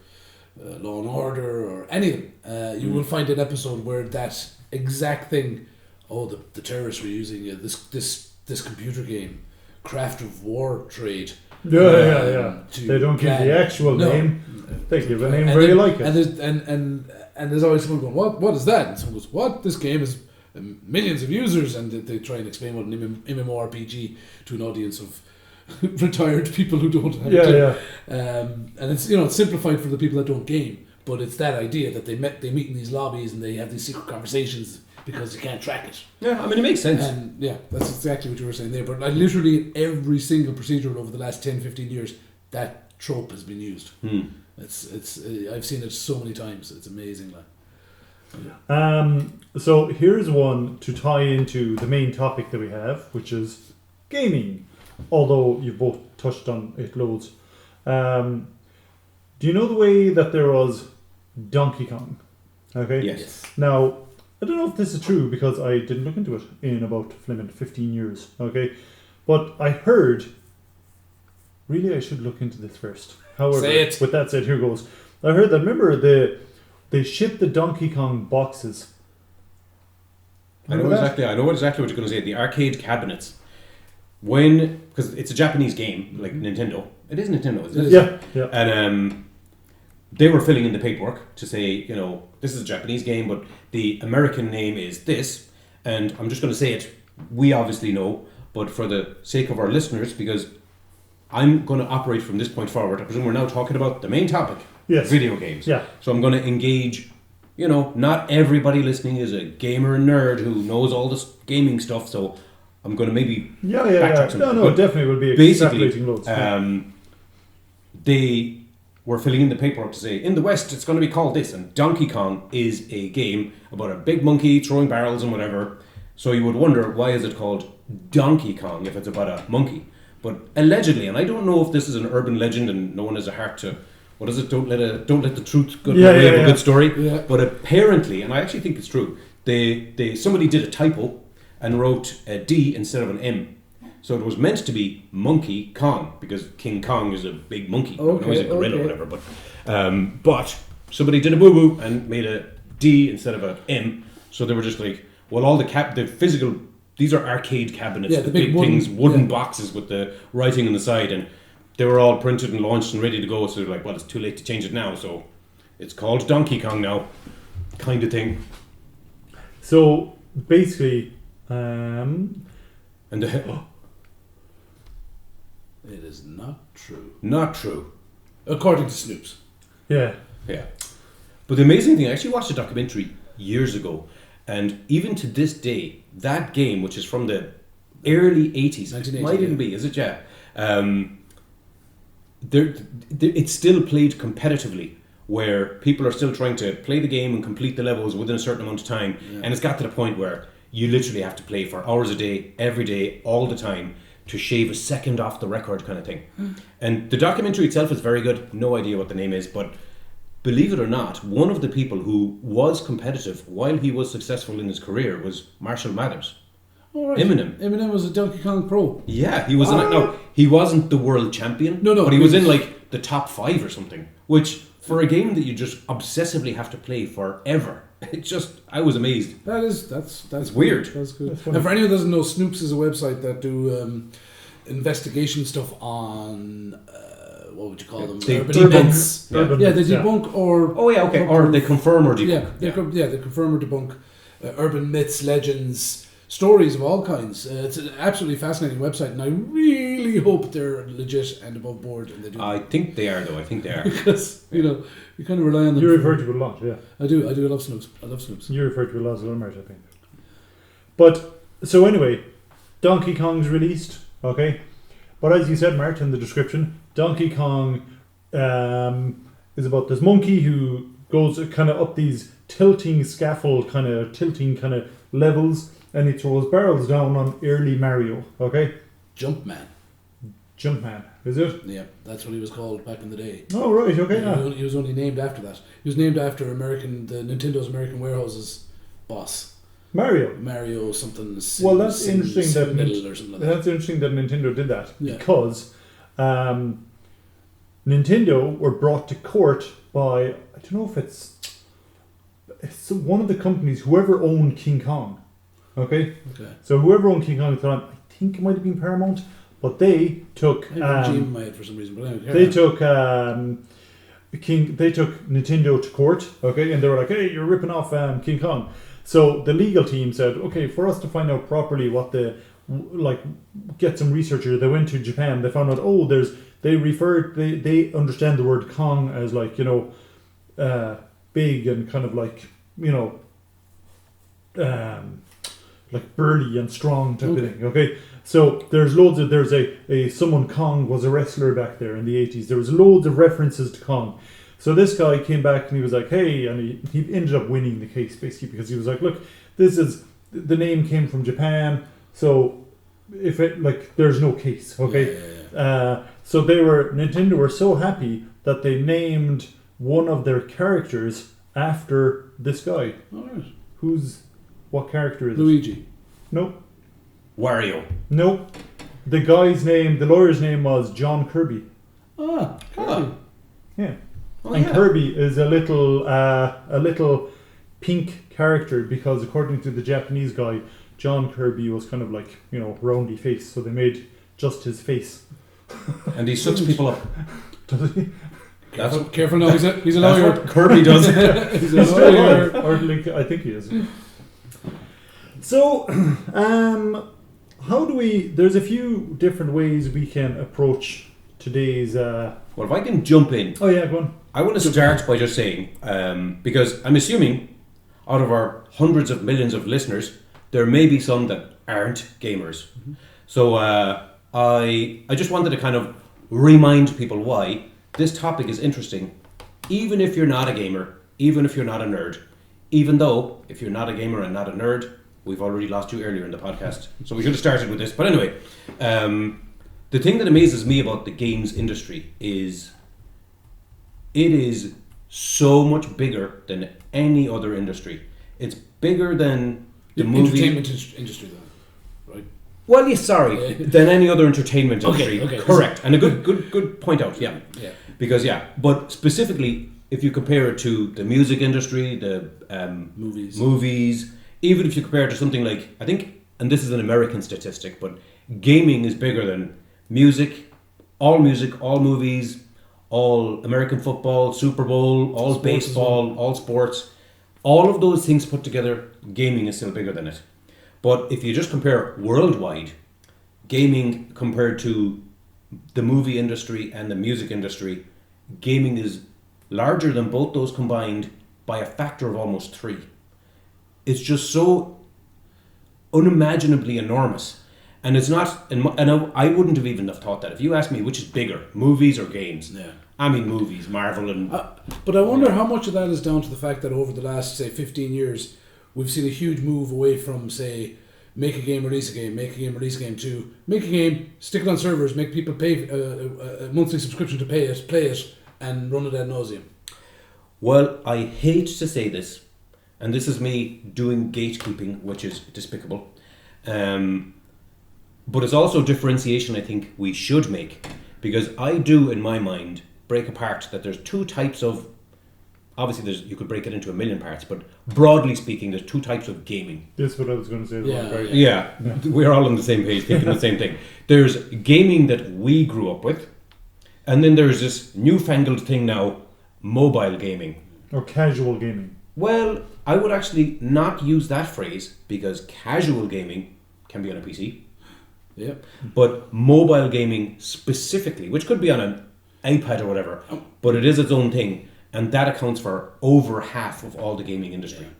Law and Order or any of them, you will find an episode where that exact thing, the terrorists were using this computer game, Craft of War Trade. Yeah. They don't give the actual name. They give a name where you like it. And there's always someone going, what is that? And someone goes, what? This game is millions of users, and they try and explain what an MMORPG to an audience of retired people who don't have it. And it's it's simplified for the people that don't game, but it's that idea that they meet in these lobbies and they have these secret conversations because you can't track it. Yeah, I mean, it makes sense. And yeah, that's exactly what you were saying there. But literally every single procedural over the last 10, 15 years, that trope has been used. It's I've seen it so many times. It's amazing. So here's one to tie into the main topic that we have, which is gaming. Although you've both touched on it loads. Do you know the way that there was Donkey Kong? Okay. Yes. Now, I don't know if this is true because I didn't look into it in about 15 years. Okay. But I heard. Really, I should look into this first. However, Say it. With that said, here goes. I heard that. Remember they shipped the Donkey Kong boxes. I know exactly what you're going to say. The arcade cabinets. Because it's a Japanese game, like Nintendo. It is Nintendo, isn't it? Yeah. And they were filling in the paperwork to say, this is a Japanese game, but the American name is this. And I'm just going to say it. We obviously know, but for the sake of our listeners, because I'm going to operate from this point forward. I presume we're now talking about the main topic. Yes. Video games. Yeah. So I'm going to engage, not everybody listening is a gamer and nerd who knows all this gaming stuff, so I'm going to maybe backtrack some. No, definitely will be basically, extrapolating loads. They were filling in the paperwork to say, in the West, it's going to be called this, and Donkey Kong is a game about a big monkey throwing barrels and whatever. So you would wonder, why is it called Donkey Kong if it's about a monkey? But allegedly, and I don't know if this is an urban legend and no one has a heart to, what is it? Don't let the truth go away of a good story. Yeah. But apparently, and I actually think it's true, somebody did a typo and wrote a D instead of an M. So it was meant to be Monkey Kong because King Kong is a big monkey. He's a gorilla or whatever. But somebody did a boo boo and made a D instead of an M. So they were just like, well, all the physical. These are arcade cabinets, the big wooden boxes with the writing on the side, and they were all printed and launched and ready to go. So they're like, well, it's too late to change it now, so it's called Donkey Kong now, kind of thing. So basically, and it is not true. Not true, according to Snoops. Yeah. But the amazing thing, I actually watched a documentary years ago. And even to this day, that game, which is from the early 80s, it might even be, is it? Yeah. It's still played competitively, where people are still trying to play the game and complete the levels within a certain amount of time. Yeah. And it's got to the point where you literally have to play for hours a day, every day, all the time, to shave a second off the record kind of thing. And the documentary itself is very good. No idea what the name is, but believe it or not, one of the people who was competitive while he was successful in his career was Marshall Mathers. Oh, right. Eminem was a Donkey Kong pro. Yeah, he was. No, he wasn't the world champion. No, but he was in like the top 5 or something. Which for a game that you just obsessively have to play forever, I was amazed. That's weird. That's good. And for anyone who doesn't know, Snoops is a website that do investigation stuff on. What would you call them? They urban myths. They debunk or... Oh yeah, okay. Or they confirm or debunk. They confirm or debunk urban myths, legends, stories of all kinds. It's an absolutely fascinating website, and I really hope they're legit and above board. And they do. I think they are, though. I think they are. Because, you kind of rely on them. You refer to it a lot, yeah. I do. I love Snoops. I love Snoops. You refer to it a lot as well, Mert, I think. But, so anyway, Donkey Kong's released, okay? But as you said, Mert, in the description, Donkey Kong is about this monkey who goes kind of up these tilting levels, and he throws barrels down on early Mario, okay? Jumpman, is it? Yeah, that's what he was called back in the day. Oh, right, okay. He was only named after that. He was named after Nintendo's American Warehouse's boss. Mario something. Well, that's interesting that that's interesting that Nintendo did that because Nintendo were brought to court by, I don't know if it's one of the companies, whoever owned King Kong. Okay. So whoever owned King Kong at the time, I think it might have been Paramount, but they took for some reason, but they took Nintendo to court. Okay, and they were like, "Hey, you're ripping off King Kong." So the legal team said, okay, for us to find out properly get some researchers, they went to Japan, they found out, they understand the word Kong as big and kind of like burly and strong type of thing. Okay, so there's loads of someone Kong was a wrestler back there in the 80s. There was loads of references to Kong. So this guy came back and he was like, hey, and he ended up winning the case basically because he was like, look, the name came from Japan, so if it like there's no case, okay. So Nintendo were so happy that they named one of their characters after this guy. Alright. What character is Luigi. it? Nope. Wario. Nope. The lawyer's name was John Kirby. Ah, Kirby. Yeah. Oh, and yeah. Kirby is a little pink character because according to the Japanese guy, John Kirby was kind of like, roundy face, so they made just his face. And he sucks people up. Does he? Careful now, he's a lawyer. That's what Kirby does. He's a lawyer. Or I think he is. So, there's a few different ways we can approach today's... Well, if I can jump in. Oh yeah, go on. I want to start by just saying, because I'm assuming out of our hundreds of millions of listeners, there may be some that aren't gamers. Mm-hmm. So I just wanted to kind of remind people why this topic is interesting, even if you're not a gamer, even if you're not a nerd, even though if you're not a gamer and not a nerd, we've already lost you earlier in the podcast. So we should have started with this. But anyway, the thing that amazes me about the games industry is it is so much bigger than any other industry. It's bigger than the movie... Entertainment industry, though, right? Well, yes, sorry, than any other entertainment industry. Okay. Correct. And a good point out, yeah. Yeah. Because, but specifically, if you compare it to the music industry, the movies, even if you compare it to something like, I think, and this is an American statistic, but gaming is bigger than music, all movies, all American football, Super Bowl, all sports baseball, all sports. All of those things put together, gaming is still bigger than it. But if you just compare worldwide, gaming compared to the movie industry and the music industry, gaming is larger than both those combined by a factor of almost 3. It's just so unimaginably enormous. And it's not, and I wouldn't have even have thought that. If you asked me which is bigger, movies or games, I mean movies, Marvel and... but I wonder how much of that is down to the fact that over the last, say, 15 years, we've seen a huge move away from, say, make a game, release a game, to make a game, stick it on servers, make people pay a monthly subscription to play it, and run it ad nauseum. Well, I hate to say this, and this is me doing gatekeeping, which is despicable, but it's also differentiation I think we should make, because I do, in my mind, break apart that there's 2 types of, obviously you could break it into a million parts, but broadly speaking, there's 2 types of gaming. That's what I was going to say. Yeah, we're all on the same page, thinking the same thing. There's gaming that we grew up with, and then there's this newfangled thing now, mobile gaming. Or casual gaming. Well, I would actually not use that phrase, because casual gaming can be on a PC. Yep. But mobile gaming specifically, which could be on an iPad or whatever, but it is its own thing, and that accounts for over half of all the gaming industry. Yeah.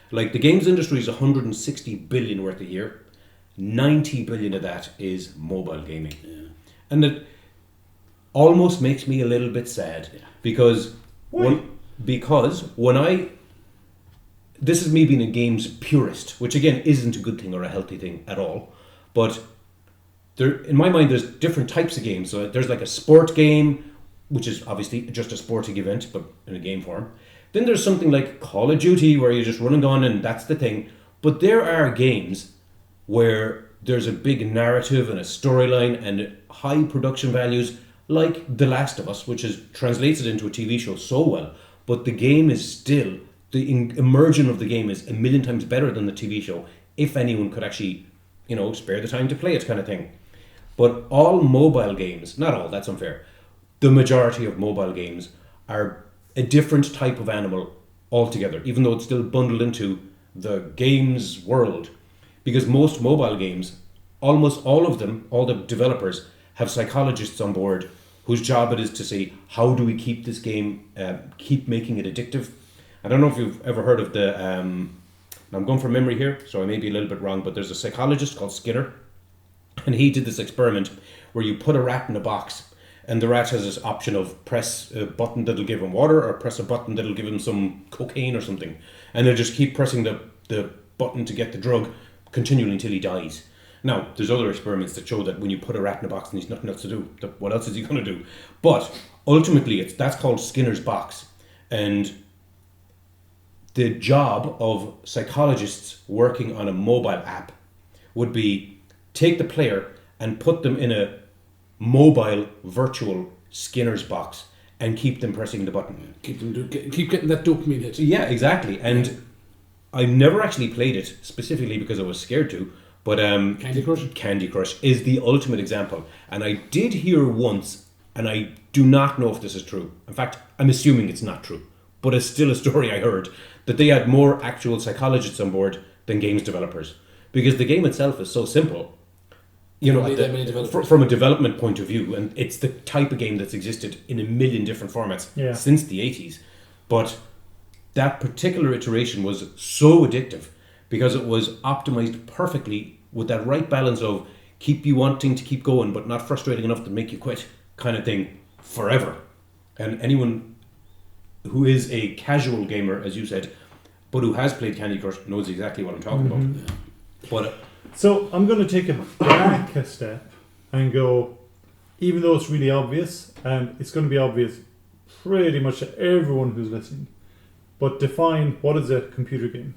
Like the games industry is 160 billion worth a year, 90 billion of that is mobile gaming. Yeah. And it almost makes me a little bit sad, because this is me being a games purist, which again isn't a good thing or a healthy thing at all, but in my mind, there's different types of games. So there's like a sport game, which is obviously just a sporting event, but in a game form. Then there's something like Call of Duty, where you just run and gun, and that's the thing. But there are games where there's a big narrative and a storyline and high production values, like The Last of Us, which is translated into a TV show so well. But the game is still, the immersion of the game is a million times better than the TV show, if anyone could actually, spare the time to play it, kind of thing. But all mobile games, not all, that's unfair, the majority of mobile games are a different type of animal altogether, even though it's still bundled into the games world. Because most mobile games, almost all of them, all the developers, have psychologists on board whose job it is to say, how do we keep this game, keep making it addictive? I don't know if you've ever heard of the Now I'm going from memory here, so I may be a little bit wrong, but there's a psychologist called Skinner, and he did this experiment where you put a rat in a box, and the rat has this option of press a button that'll give him water or press a button that'll give him some cocaine or something, and they'll just keep pressing the button to get the drug continually until he dies. Now, there's other experiments that show that when you put a rat in a box and he's nothing else to do, what else is he going to do? But ultimately, that's called Skinner's box. And the job of psychologists working on a mobile app would be take the player and put them in a mobile virtual Skinner's box and keep them pressing the button. Keep getting that dopamine hit. Yeah, exactly. And I never actually played it specifically because I was scared to. But Candy Crush is the ultimate example. And I did hear once, and I do not know if this is true. In fact, I'm assuming it's not true. But it's still a story I heard, that they had more actual psychologists on board than games developers. Because the game itself is so simple. You know, from a development point of view, and it's the type of game that's existed in a million different formats since the 80s. But that particular iteration was so addictive because it was optimized perfectly with that right balance of keep you wanting to keep going but not frustrating enough to make you quit kind of thing forever. And anyone who is a casual gamer, as you said, but who has played Candy Crush knows exactly what I'm talking about. Yeah. But so I'm going to take it back a step and go, even though it's really obvious, and it's going to be obvious pretty much to everyone who's listening, but define what is a computer game.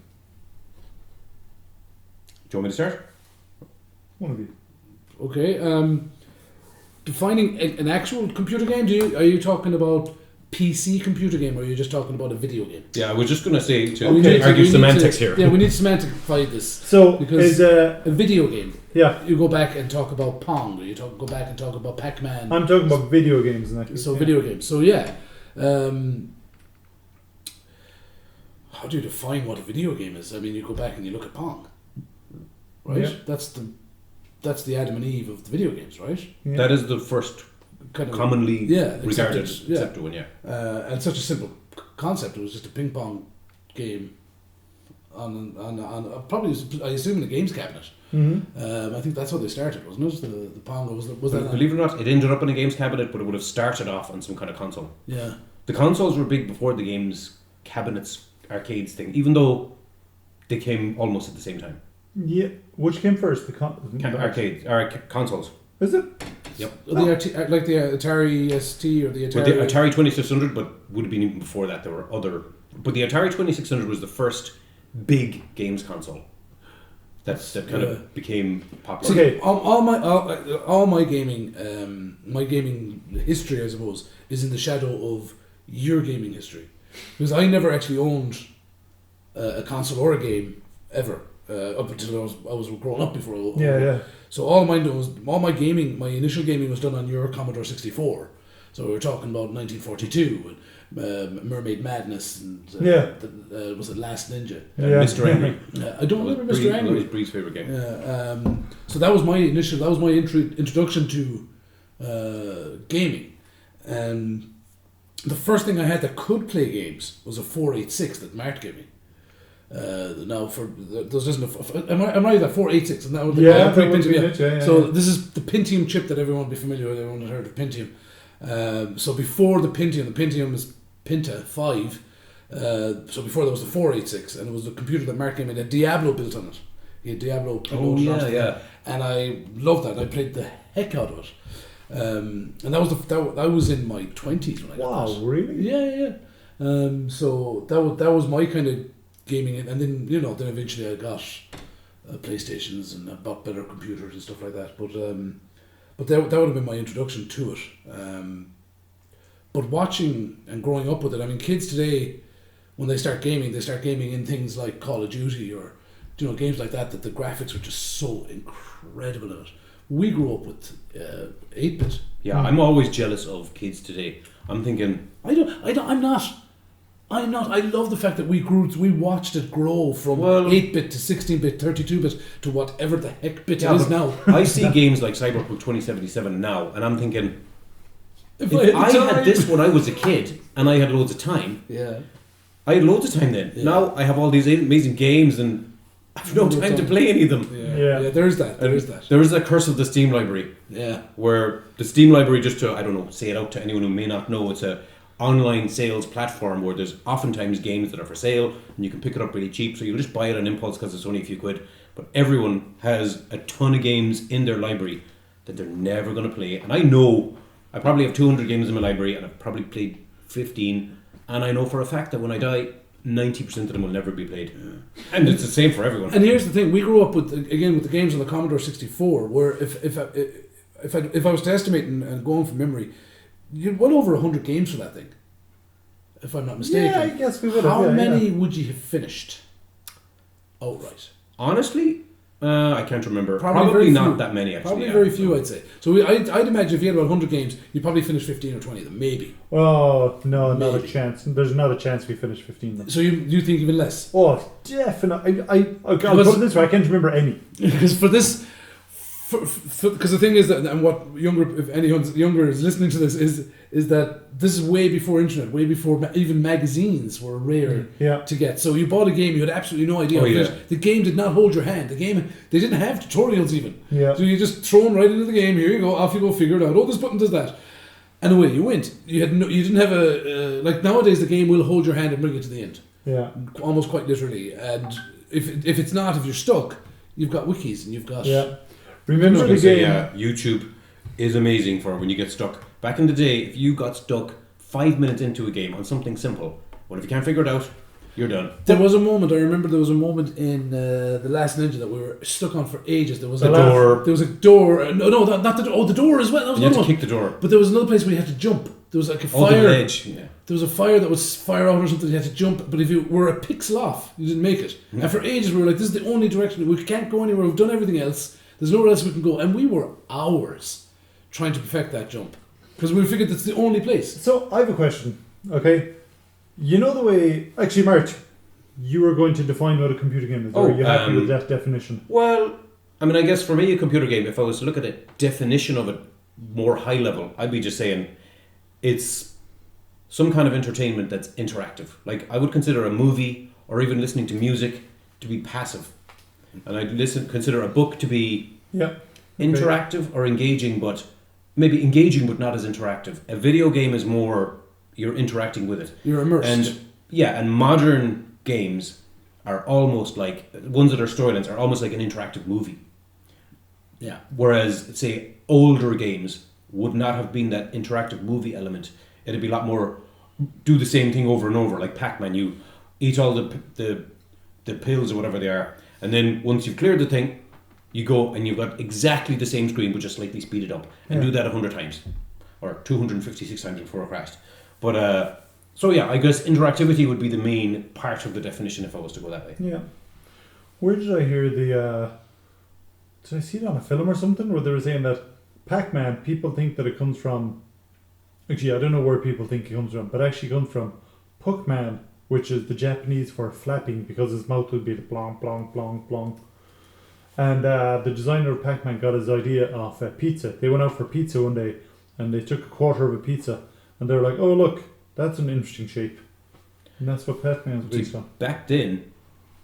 Do you want me to start? One of you. Okay. Defining an actual computer game, are you talking about PC computer game, or are you just talking about a video game? Yeah, I was just going to say to argue semantics here. Yeah, we need to semantify this. So, because a video game, you go back and talk about Pong, or go back and talk about Pac-Man. I'm talking about video games in that case. So video games. So yeah. How do you define what a video game is? I mean, you go back and you look at Pong, right? Yeah. That's the Adam and Eve of the video games, right? Yeah. That is the first kind of commonly regarded accepted one, and such a simple concept. It was just a ping pong game on probably, I assume, in a games cabinet. Mm-hmm. I think that's how they started, wasn't it? The Pong was that. Believe it or not, it ended up in a games cabinet, but it would have started off on some kind of console. Yeah, the consoles were big before the games cabinets, arcades thing, even though they came almost at the same time. Yeah, which came first? Arcades or consoles. Is it? Yep. Like the Atari ST or the Atari. Well, the Atari 2600, but would have been even before that. There were other, but the Atari 2600 was the first big games console that kind of became popular. Okay, all my gaming history, I suppose, is in the shadow of your gaming history, because I never actually owned a console or a game ever. Up until I was growing up before. So all my initial gaming was done on your Commodore 64. So we were talking about 1942 and Mermaid Madness and was it Last Ninja? Mr. Angry. I don't remember Mr. Angry. That was Bree's favorite game. So that was my introduction to gaming, and the first thing I had that could play games was a 486 that Mart gave me. Now there's just am I that 486 and that would So this is the Pentium chip that everyone will be familiar with. Everyone has heard of Pentium. So before the Pentium is Pinta 5. So before there was the 486, and it was the computer that Mark gave me. That Diablo built on it. He had Diablo. And I loved that. I played the heck out of it. And that was in my 20s when I got that. Wow, really? Yeah. So that was my kind of gaming, and then then eventually I got PlayStations and I bought better computers and stuff like that. But that would have been my introduction to it. But watching and growing up with it, I mean, kids today, when they start gaming in things like Call of Duty or games like that the graphics are just so incredible in it. We grew up with 8-bit. Yeah, I'm always jealous of kids today. I'm thinking I'm not. I love the fact that we watched it grow from 8-bit to 16-bit, 32-bit to whatever the heck bit it is now. I see games like Cyberpunk 2077 now, and I'm thinking, if I had this when I was a kid and I had loads of time, I had loads of time then. Yeah. Now I have all these amazing games and I have no time to play any of them. Yeah, there's that. There is that. There is that curse of the Steam library. Yeah. Where the Steam library, just to, I don't know, say it out to anyone who may not know, it's a online sales platform where there's oftentimes games that are for sale and you can pick it up really cheap, so you'll just buy it on impulse because it's only a few quid. But everyone has a ton of games in their library that they're never going to play. And I know I probably have 200 games in my library and I've probably played 15, and I know for a fact that when I die, 90% of them will never be played. And it's the same for everyone. And here's the thing, we grew up with the games on the Commodore 64, where if I was to estimate and going from memory, you'd well over 100 games for that thing, if I'm not mistaken. Yeah, I guess we would have. How many would you have finished outright? Honestly, I can't remember. Probably Probably not few. that many, actually. Probably very few, I'd say. So I'd imagine if you had about 100 games, you'd probably finish 15 or 20 of them, maybe. Oh, no, not a Maybe. chance. There's not a chance we finish 15 of them. So you think even less? Oh, definitely. I'll put it this way, I can't remember any. Because for this... Because the thing is that, and what if anyone younger is listening to this, is that this is way before internet, way before even magazines were rare to get. So you bought a game, you had absolutely no idea. The game did not hold your hand. They didn't have tutorials even. Yeah. So you just thrown right into the game. Here you go, off you go, figure it out. Oh, this button does that, and away you went. You didn't have a like nowadays. The game will hold your hand and bring you to the end. Yeah. Almost quite literally. And if you're stuck, you've got wikis and you've got Remember the game? YouTube is amazing for when you get stuck. Back in the day, if you got stuck 5 minutes into a game on something simple, well, if you can't figure it out, you're done. There was a moment, I remember there was a moment in The Last Ninja that we were stuck on for ages. There was a door. There was a door. No, not the door. Oh, the door as well. That was You had another to one. kick the door. But there was another place where you had to jump. There was like a fire. The ledge. Yeah. There was a fire that was fire out or something. You had to jump. But if you were a pixel off, you didn't make it. Yeah. And for ages we were like, this is the only direction. We can't go anywhere. We've done everything else. There's nowhere else we can go. And we were hours trying to perfect that jump. Because we figured that's the only place. So, I have a question, okay? You know the way... Actually, March, you were going to define what a computer game is. Are you happy with that definition? Well, I mean, I guess for me, a computer game, if I was to look at a definition of it more high level, I'd be just saying it's some kind of entertainment that's interactive. Like, I would consider a movie or even listening to music to be passive. And I'd consider a book to be interactive or engaging, but maybe engaging but not as interactive. A video game is more, you're interacting with it. You're immersed. And modern games are almost like, ones that are storylines are almost like an interactive movie. Yeah. Whereas, say, older games would not have been that interactive movie element. It'd be a lot more, do the same thing over and over, like Pac-Man. You eat all the pills or whatever they are, and then once you've cleared the thing, you go and you've got exactly the same screen but just slightly speeded up, and do that 100 times or 256 times before it crashed. But so yeah, I guess interactivity would be the main part of the definition if I was to go that way. Yeah. Where did I hear did I see it on a film or something where they were saying that Pac-Man, people think that it comes from, actually I don't know where people think it comes from, but actually comes from Puckman, which is the Japanese for flapping, because his mouth would be the plong, plong, plong, plong. And the designer of Pac-Man got his idea off pizza. They went out for pizza one day and they took a quarter of a pizza and they were like, oh look, that's an interesting shape. And that's what Pac-Man was based on. Back then,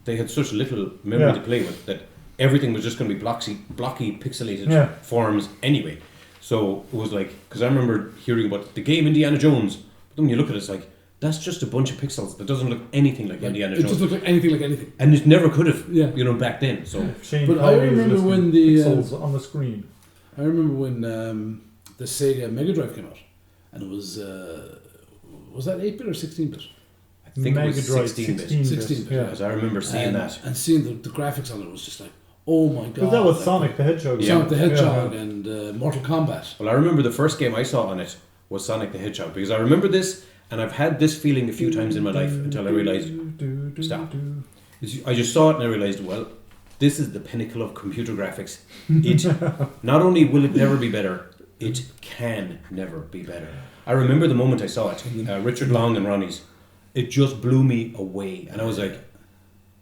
they had such little memory to play with that everything was just going to be blocky pixelated forms anyway. So it was like, because I remember hearing about the game Indiana Jones, but then when you look at it, it's like, that's just a bunch of pixels that doesn't look anything like Indiana Jones. It doesn't look like anything. And it never could have, back then. So, Shane I remember when the pixels on the screen. I remember when the Sega Mega Drive came out, and it was that 8-bit or 16-bit? I think it was 16-bit. 16-bit. Yeah. Because I remember seeing that. And seeing the graphics on it was just like, oh my god. Because that was Sonic the Hedgehog. Sonic the Hedgehog and Mortal Kombat. Well, I remember the first game I saw on it was Sonic the Hedgehog, because I remember this, and I've had this feeling a few times in my life until I realised, stop. I just saw it and I realised, well, this is the pinnacle of computer graphics. It not only will it never be better, it can never be better. I remember the moment I saw it, Richard Long and Ronnie's. It just blew me away, and I was like,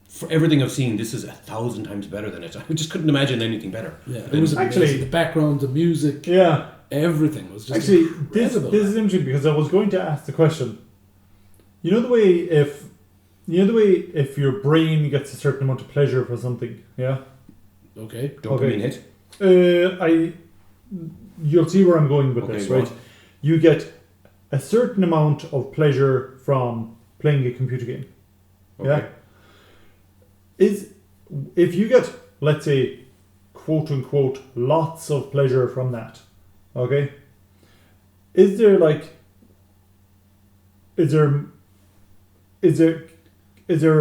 for everything I've seen, this is 1,000 times better than it. I just couldn't imagine anything better. Yeah, it was actually the background, the music, everything was just actually incredible. This is interesting because I was going to ask the question. You know the way if You know the way if your brain gets a certain amount of pleasure for something, yeah? Okay. Dopamine hit. You'll see where I'm going with this, go right? on. You get a certain amount of pleasure from playing a computer game. Okay. Yeah? If you get, let's say, quote unquote, lots of pleasure from that, okay? Is there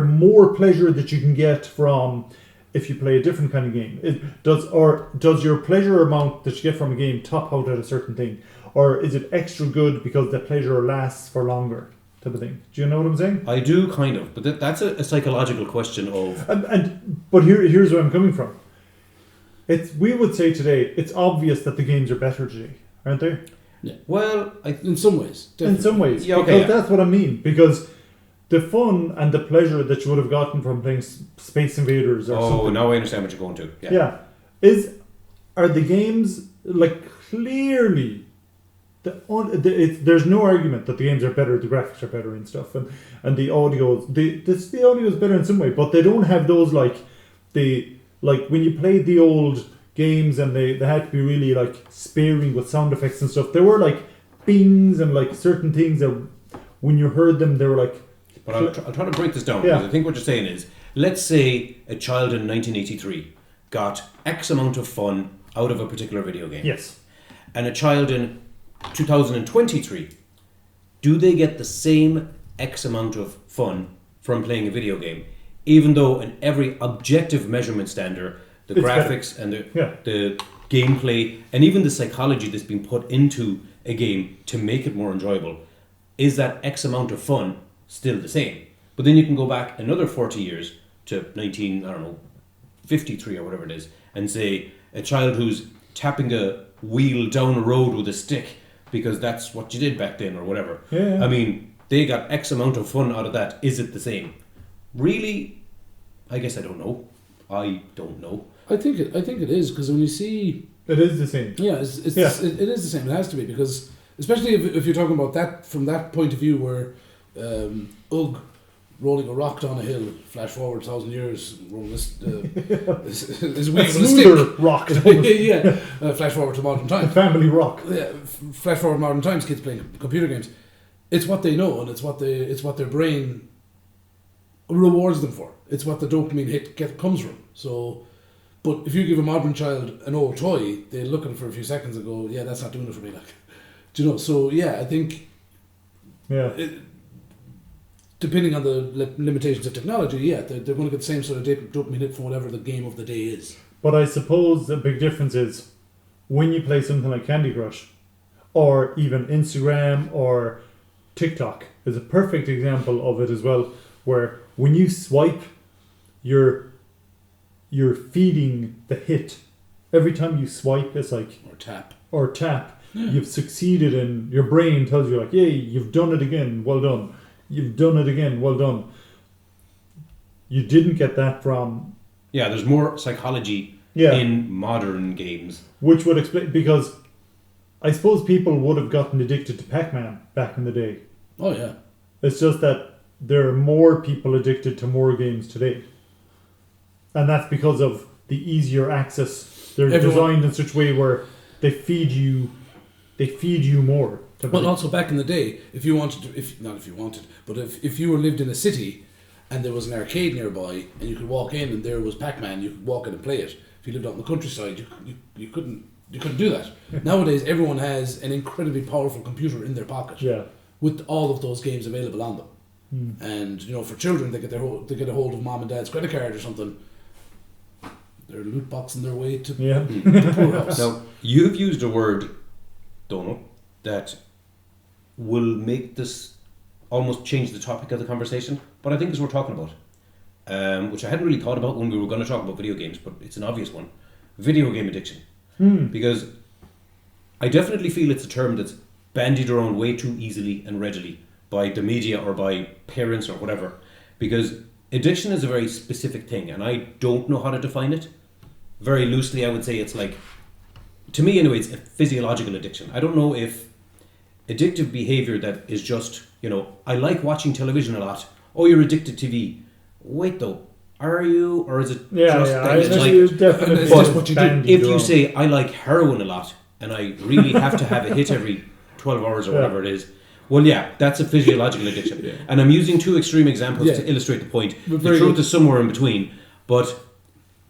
more pleasure that you can get from if you play a different kind of game? Does your pleasure amount that you get from a game top out at a certain thing? Or is it extra good because the pleasure lasts for longer type of thing? Do you know what I'm saying? I do kind of, but that's a psychological question of. But here's where I'm coming from. We would say today it's obvious that the games are better today, aren't they? Yeah. Well, In some ways. Definitely. In some ways, Yeah, okay, because that's what I mean. Because the fun and the pleasure that you would have gotten from playing Space Invaders or something. now I understand what you're going to. Yeah. Are the games clearly? There's no argument that the games are better, the graphics are better and stuff, and the audio. The audio is better in some way, but they don't have those when you played the old games and they had to be really sparing with sound effects and stuff. There were bings and certain things that when you heard them they were But I'll try to break this down, Yeah. because I think what you're saying is, let's say a child in 1983 got X amount of fun out of a particular video game. Yes. And a child in 2023, do they get the same X amount of fun from playing a video game, even though in every objective measurement standard, the It's graphics and the gameplay and even the psychology that's been put into a game to make it more enjoyable, is that X amount of fun still the same? But then you can go back another 40 years to 53 or whatever it is, and say a child who's tapping a wheel down a road with a stick because that's what you did back then or whatever. Yeah. I mean, they got X amount of fun out of that. Is it the same? Really? I guess I don't know. I don't know. I think it is, because when you see... It is the same. Yeah, it is the same. It has to be, because especially if you're talking about that from that point of view where Ugg rolling a rock down a hill, flash forward 1,000 years, rolling his wheel with a stick. Rock. Flash forward to modern times. Family rock. Yeah, flash forward modern times, kids playing computer games. It's what they know, and it's what their brain rewards them for. It's what the dopamine hit comes from. So, but if you give a modern child an old toy, they look at it for a few seconds and go, "Yeah, that's not doing it for me." Do you know? So yeah, I think. Yeah. Depending on the limitations of technology, yeah, they're going to get the same sort of dopamine hit from whatever the game of the day is. But I suppose the big difference is when you play something like Candy Crush, or even Instagram or TikTok is a perfect example of it as well, where when you swipe, you're feeding the hit. Every time you swipe, it's or tap. Yeah. You've succeeded, and your brain tells you "Yay, you've done it again, well done. You've done it again, well done." You didn't get that from... Yeah, there's more psychology in modern games. Which would explain, because I suppose people would have gotten addicted to Pac-Man back in the day. Oh yeah. It's just that there are more people addicted to more games today. And that's because of the easier access. They're designed in such a way where they feed you more. But also back in the day, if you lived in a city and there was an arcade nearby and you could walk in and there was Pac-Man, you could walk in and play it. If you lived out in the countryside, you couldn't do that. Nowadays, everyone has an incredibly powerful computer in their pocket with all of those games available on them. And for children, they get a hold of mom and dad's credit card or something. They're loot boxing their way to the poorhouse. Now, you've used a word, Donald, that will make this almost change the topic of the conversation, but I think it's worth talking about, which I hadn't really thought about when we were going to talk about video games, but it's an obvious one. Video game addiction. Because I definitely feel it's a term that's bandied around way too easily and readily by the media or by parents or whatever, because addiction is a very specific thing and I don't know how to define it. Very loosely, I would say it's to me anyway, it's a physiological addiction. I don't know if addictive behavior that is just, I like watching television a lot, oh, you're addicted to TV. Wait though, are you, or is it Yeah, just yeah. that it's like? You definitely it's just what you do. If you say I like heroin a lot and I really have to have a hit every 12 hours or whatever it is, well, yeah, that's a physiological addiction. And I'm using two extreme examples to illustrate the point. The truth is somewhere in between. But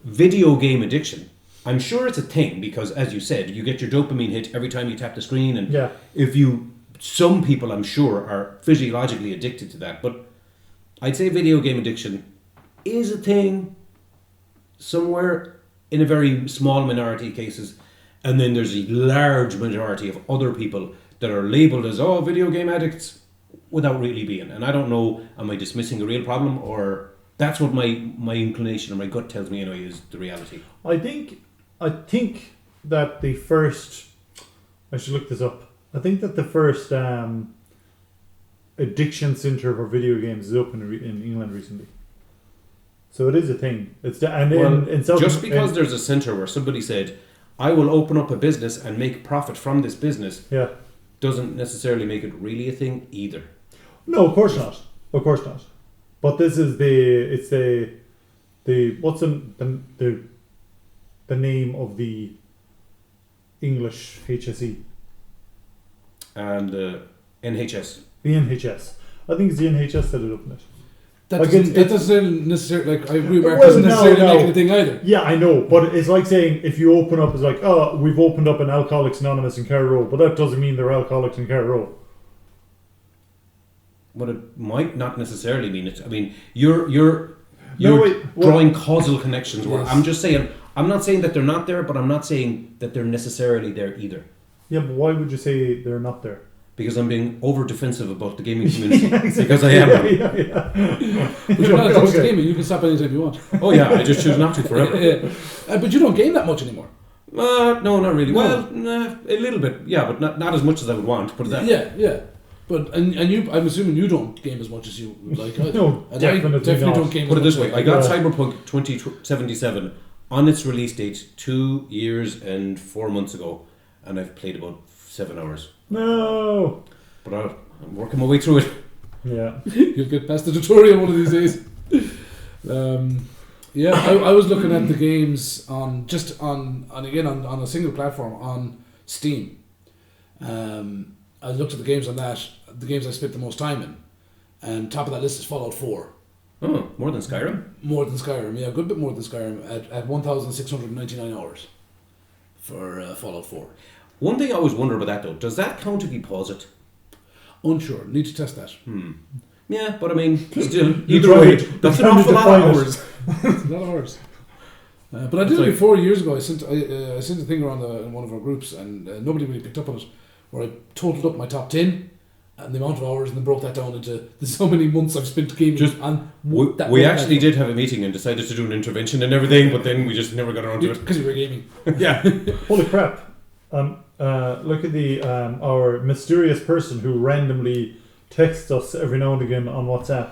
video game addiction, I'm sure it's a thing because, as you said, you get your dopamine hit every time you tap the screen. And some people, I'm sure, are physiologically addicted to that. But I'd say video game addiction is a thing somewhere in a very small minority of cases. And then there's a large majority of other people that are labelled as, oh, video game addicts, without really being. And I don't know, am I dismissing a real problem, or that's what my inclination or my gut tells me anyway is the reality. I think that the first, I should look this up. I think that the first addiction centre for video games is open in England recently. So it is a thing. It's just because there's a centre where somebody said, I will open up a business and make profit from this business, doesn't necessarily make it really a thing either. No, of course not. Of course not. But this is the what's the name of the English HSE? And NHS. The NHS. I think it's the NHS that it opened it. That doesn't necessarily, like, I agree, Mark, doesn't necessarily make anything either. Yeah, I know, but it's like saying if you open up, it's like, oh, we've opened up an Alcoholics Anonymous in Carrow, but that doesn't mean they're alcoholics in Carrow. But it might not necessarily mean it. I mean, you're drawing causal connections. Where I'm just saying, I'm not saying that they're not there, but I'm not saying that they're necessarily there either. Yeah, but why would you say they're not there? Because I'm being over defensive about the gaming community. Exactly. Because I am. But you're not against gaming. You can stop anytime you want. Oh yeah, I just choose not to forever. But you don't game that much anymore. No, not really. No. Well, a little bit. Yeah, but not as much as I would want. Put it that way. Yeah. But and you, I'm assuming you don't game as much as you would like either. No, definitely not. Don't game. Put it as this way: I got Cyberpunk 2077 on its release date 2 years and 4 months ago, and I've played about 7 hours. No. But I'm working my way through it. Yeah. You'll get past the tutorial one of these days. I was looking at the games on a single platform on Steam. I looked at the games on that, the games I spent the most time in, and top of that list is Fallout 4. Oh, more than Skyrim? More than Skyrim, yeah, a good bit more than Skyrim, at 1,699 hours for Fallout 4. One thing I always wonder about that though, does that count if you pause it? Unsure, need to test that. Yeah, but I mean, still, either way, that's an awful lot of hours. It's a lot of hours. But I did it 4 years ago. I sent a thing around in one of our groups, and nobody really picked up on it, where I totaled up my top 10 and the amount of hours, and then broke that down into so many months I've spent gaming. We actually did have a meeting and decided to do an intervention and everything, but then we just never got around to it. Because we were gaming. Yeah. Holy crap. Look at our mysterious person who randomly texts us every now and again on WhatsApp.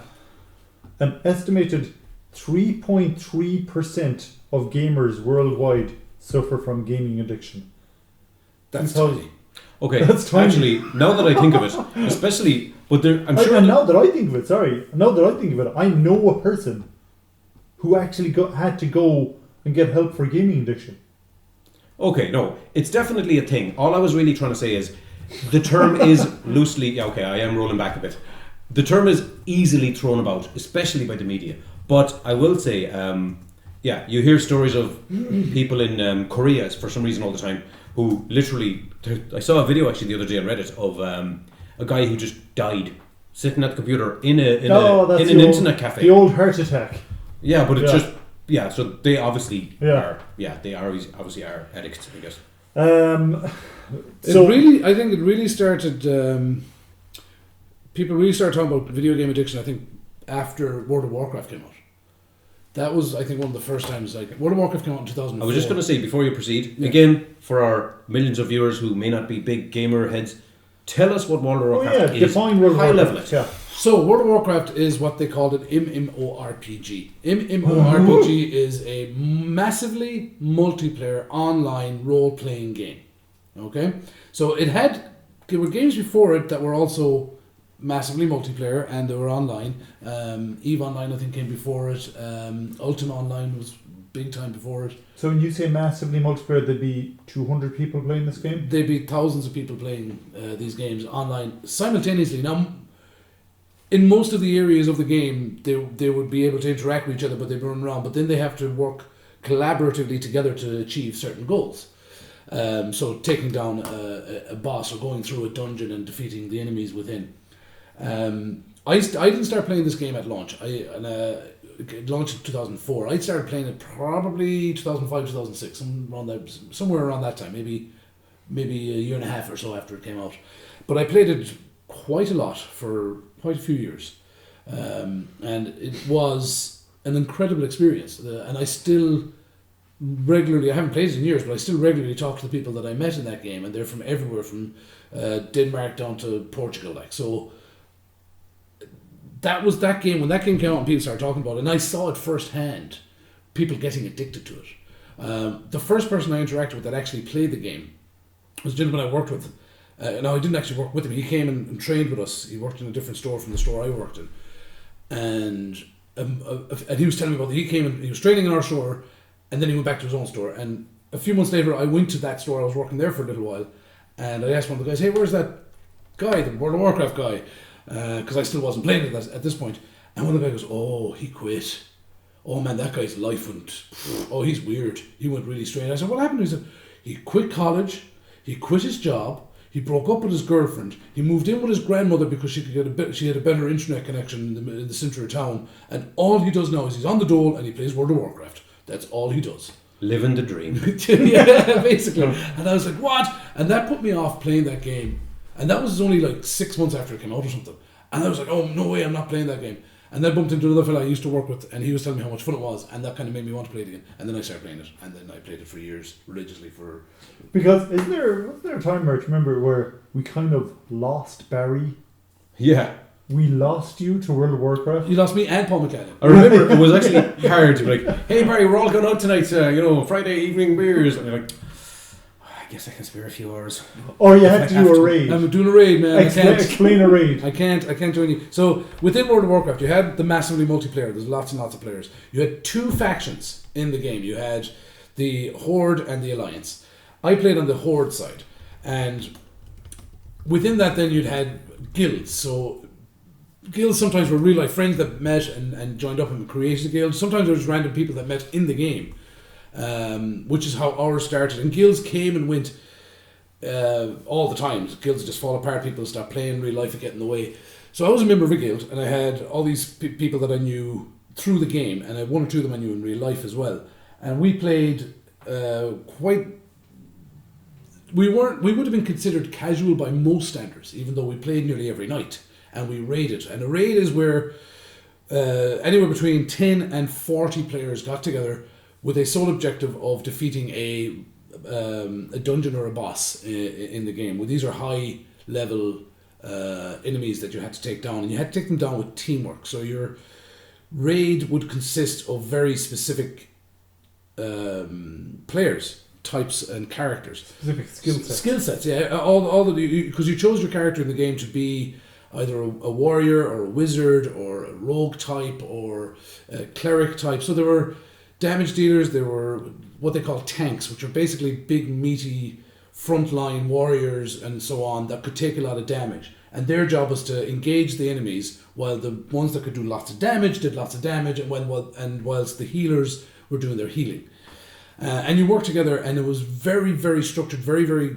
An estimated 3.3% of gamers worldwide suffer from gaming addiction. That's tiny. Okay, that's tiny. Actually, now that I think of it, especially, but there, I'm sure. And now that I think of it, I know a person who actually had to go and get help for gaming addiction. Okay, no, it's definitely a thing. All I was really trying to say is the term is loosely... Yeah, okay, I am rolling back a bit. The term is easily thrown about, especially by the media. But I will say, you hear stories of people in Korea, for some reason all the time, who literally... I saw a video actually the other day on Reddit of a guy who just died sitting at the computer in an internet cafe. The old heart attack. Yeah, but it's just... Yeah, so they obviously are. Yeah, they obviously are addicts, I guess. I think it really started. People really started talking about video game addiction. I think after World of Warcraft came out. That was, I think, one of the first times. Like World of Warcraft came out in 2004. I was just going to say before you proceed again, for our millions of viewers who may not be big gamer heads, tell us what World of Warcraft is. Define World of Warcraft. Level it. Yeah. So, World of Warcraft is what they called an MMORPG. MMORPG is a massively multiplayer online role-playing game. Okay? So, there were games before it that were also massively multiplayer, and they were online. EVE Online, I think, came before it. Ultima Online was big time before it. So when you say massively multiplayer, there'd be 200 people playing this game? There'd be thousands of people playing these games online simultaneously. Now, in most of the areas of the game, they would be able to interact with each other, but they'd run around. But then they have to work collaboratively together to achieve certain goals. So taking down a boss or going through a dungeon and defeating the enemies within. I didn't start playing this game at launch. It launched in 2004. I started playing it probably 2005, 2006, somewhere around that time, maybe a year and a half or so after it came out. But I played it quite a lot for quite a few years, and it was an incredible experience. And I still regularly, I haven't played it in years, but I still regularly talk to the people that I met in that game, and they're from everywhere, from Denmark down to Portugal. Like, so that was that game. When that game came out and people started talking about it, and I saw it firsthand, people getting addicted to it. The first person I interacted with that actually played the game was a gentleman I worked with. No, I didn't actually work with him. He came and trained with us. He worked in a different store from the store I worked in. And he was telling me about that. He came and he was training in our store, and then he went back to his own store. And a few months later, I went to that store. I was working there for a little while, and I asked one of the guys, "Hey, where's that guy, the World of Warcraft guy?" Because I still wasn't playing it at this point. And one of the guys goes, "Oh, he quit. Oh man, that guy's life went. Oh, he's weird. He went really strange." I said, "What happened?" He said, "He quit college. He quit his job. He broke up with his girlfriend. He moved in with his grandmother because she had a better internet connection in the centre of town. And all he does now is he's on the dole and he plays World of Warcraft. That's all he does." Living the dream. Yeah, basically. And I was like, "What?" And that put me off playing that game. And that was only like 6 months after it came out or something. And I was like, "Oh, no way, I'm not playing that game." And then I bumped into another fella I used to work with, and he was telling me how much fun it was, and that kind of made me want to play it again. And then I started playing it, and then I played it for years, religiously for... Because wasn't there a time where, remember, where we kind of lost Barry? Yeah. We lost you to World of Warcraft? You lost me and Paul McCann. I remember it was actually hard to be like, "Hey Barry, we're all going out tonight, Friday evening beers." And you're like, "I guess I can spare a few hours." Or you had to do a raid. I'm doing a raid, man. Explain a raid. I can't do any. So within World of Warcraft, you had the massively multiplayer. There's lots and lots of players. You had two factions in the game. You had the Horde and the Alliance. I played on the Horde side, and within that, then you'd had guilds. So guilds sometimes were real life friends that met and joined up and created a guild. Sometimes there was random people that met in the game, which is how ours started. And guilds came and went all the time. Guilds just fall apart. People start playing, real life would get in the way. So I was a member of a guild, and I had all these people that I knew through the game, and I had one or two of them I knew in real life as well. And we played we would have been considered casual by most standards, even though we played nearly every night. And we raided. And a raid is where anywhere between 10 and 40 players got together with a sole objective of defeating a dungeon or a boss in the game. Well, these are high level enemies that you had to take down, and you had to take them down with teamwork. So your raid would consist of very specific players, types and characters. Specific skill sets. Skill sets, yeah. Because you chose your character in the game to be either a warrior or a wizard or a rogue type or a cleric type. So there were damage dealers, there were what they call tanks, which are basically big meaty frontline warriors and so on that could take a lot of damage. And their job was to engage the enemies, while the ones that could do lots of damage did lots of damage, and whilst the healers were doing their healing. And you worked together, and it was very, very structured, very, very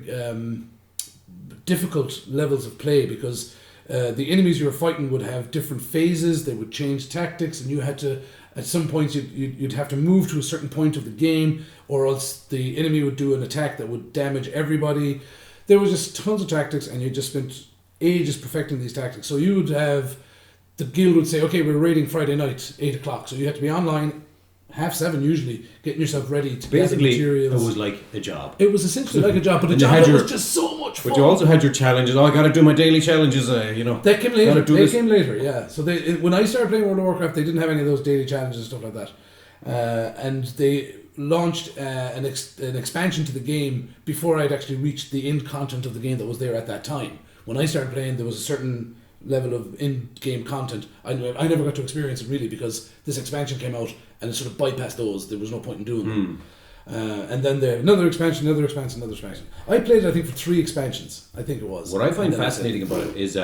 difficult levels of play, because the enemies you were fighting would have different phases, they would change tactics, and you had to, at some points, you'd have to move to a certain point of the game, or else the enemy would do an attack that would damage everybody. There was just tons of tactics, and you just spent ages perfecting these tactics. So you would have, the guild would say, "Okay, we're raiding Friday night, 8 o'clock, so you had to be online 7:30 usually, getting yourself ready to basically gather materials." It was like a job. It was essentially like a job, but a job that was just so much fun. But you also had your challenges. "Oh, I got to do my daily challenges," They came later. They came later, yeah. So when I started playing World of Warcraft, they didn't have any of those daily challenges and stuff like that. And they launched an expansion to the game before I'd actually reached the end content of the game that was there at that time. When I started playing, there was a certain level of in-game content. I never got to experience it really because this expansion came out and it sort of bypassed those. There was no point in doing them. And then another expansion. I played it, I think, for 3 expansions. I think it was. What I find fascinating about it is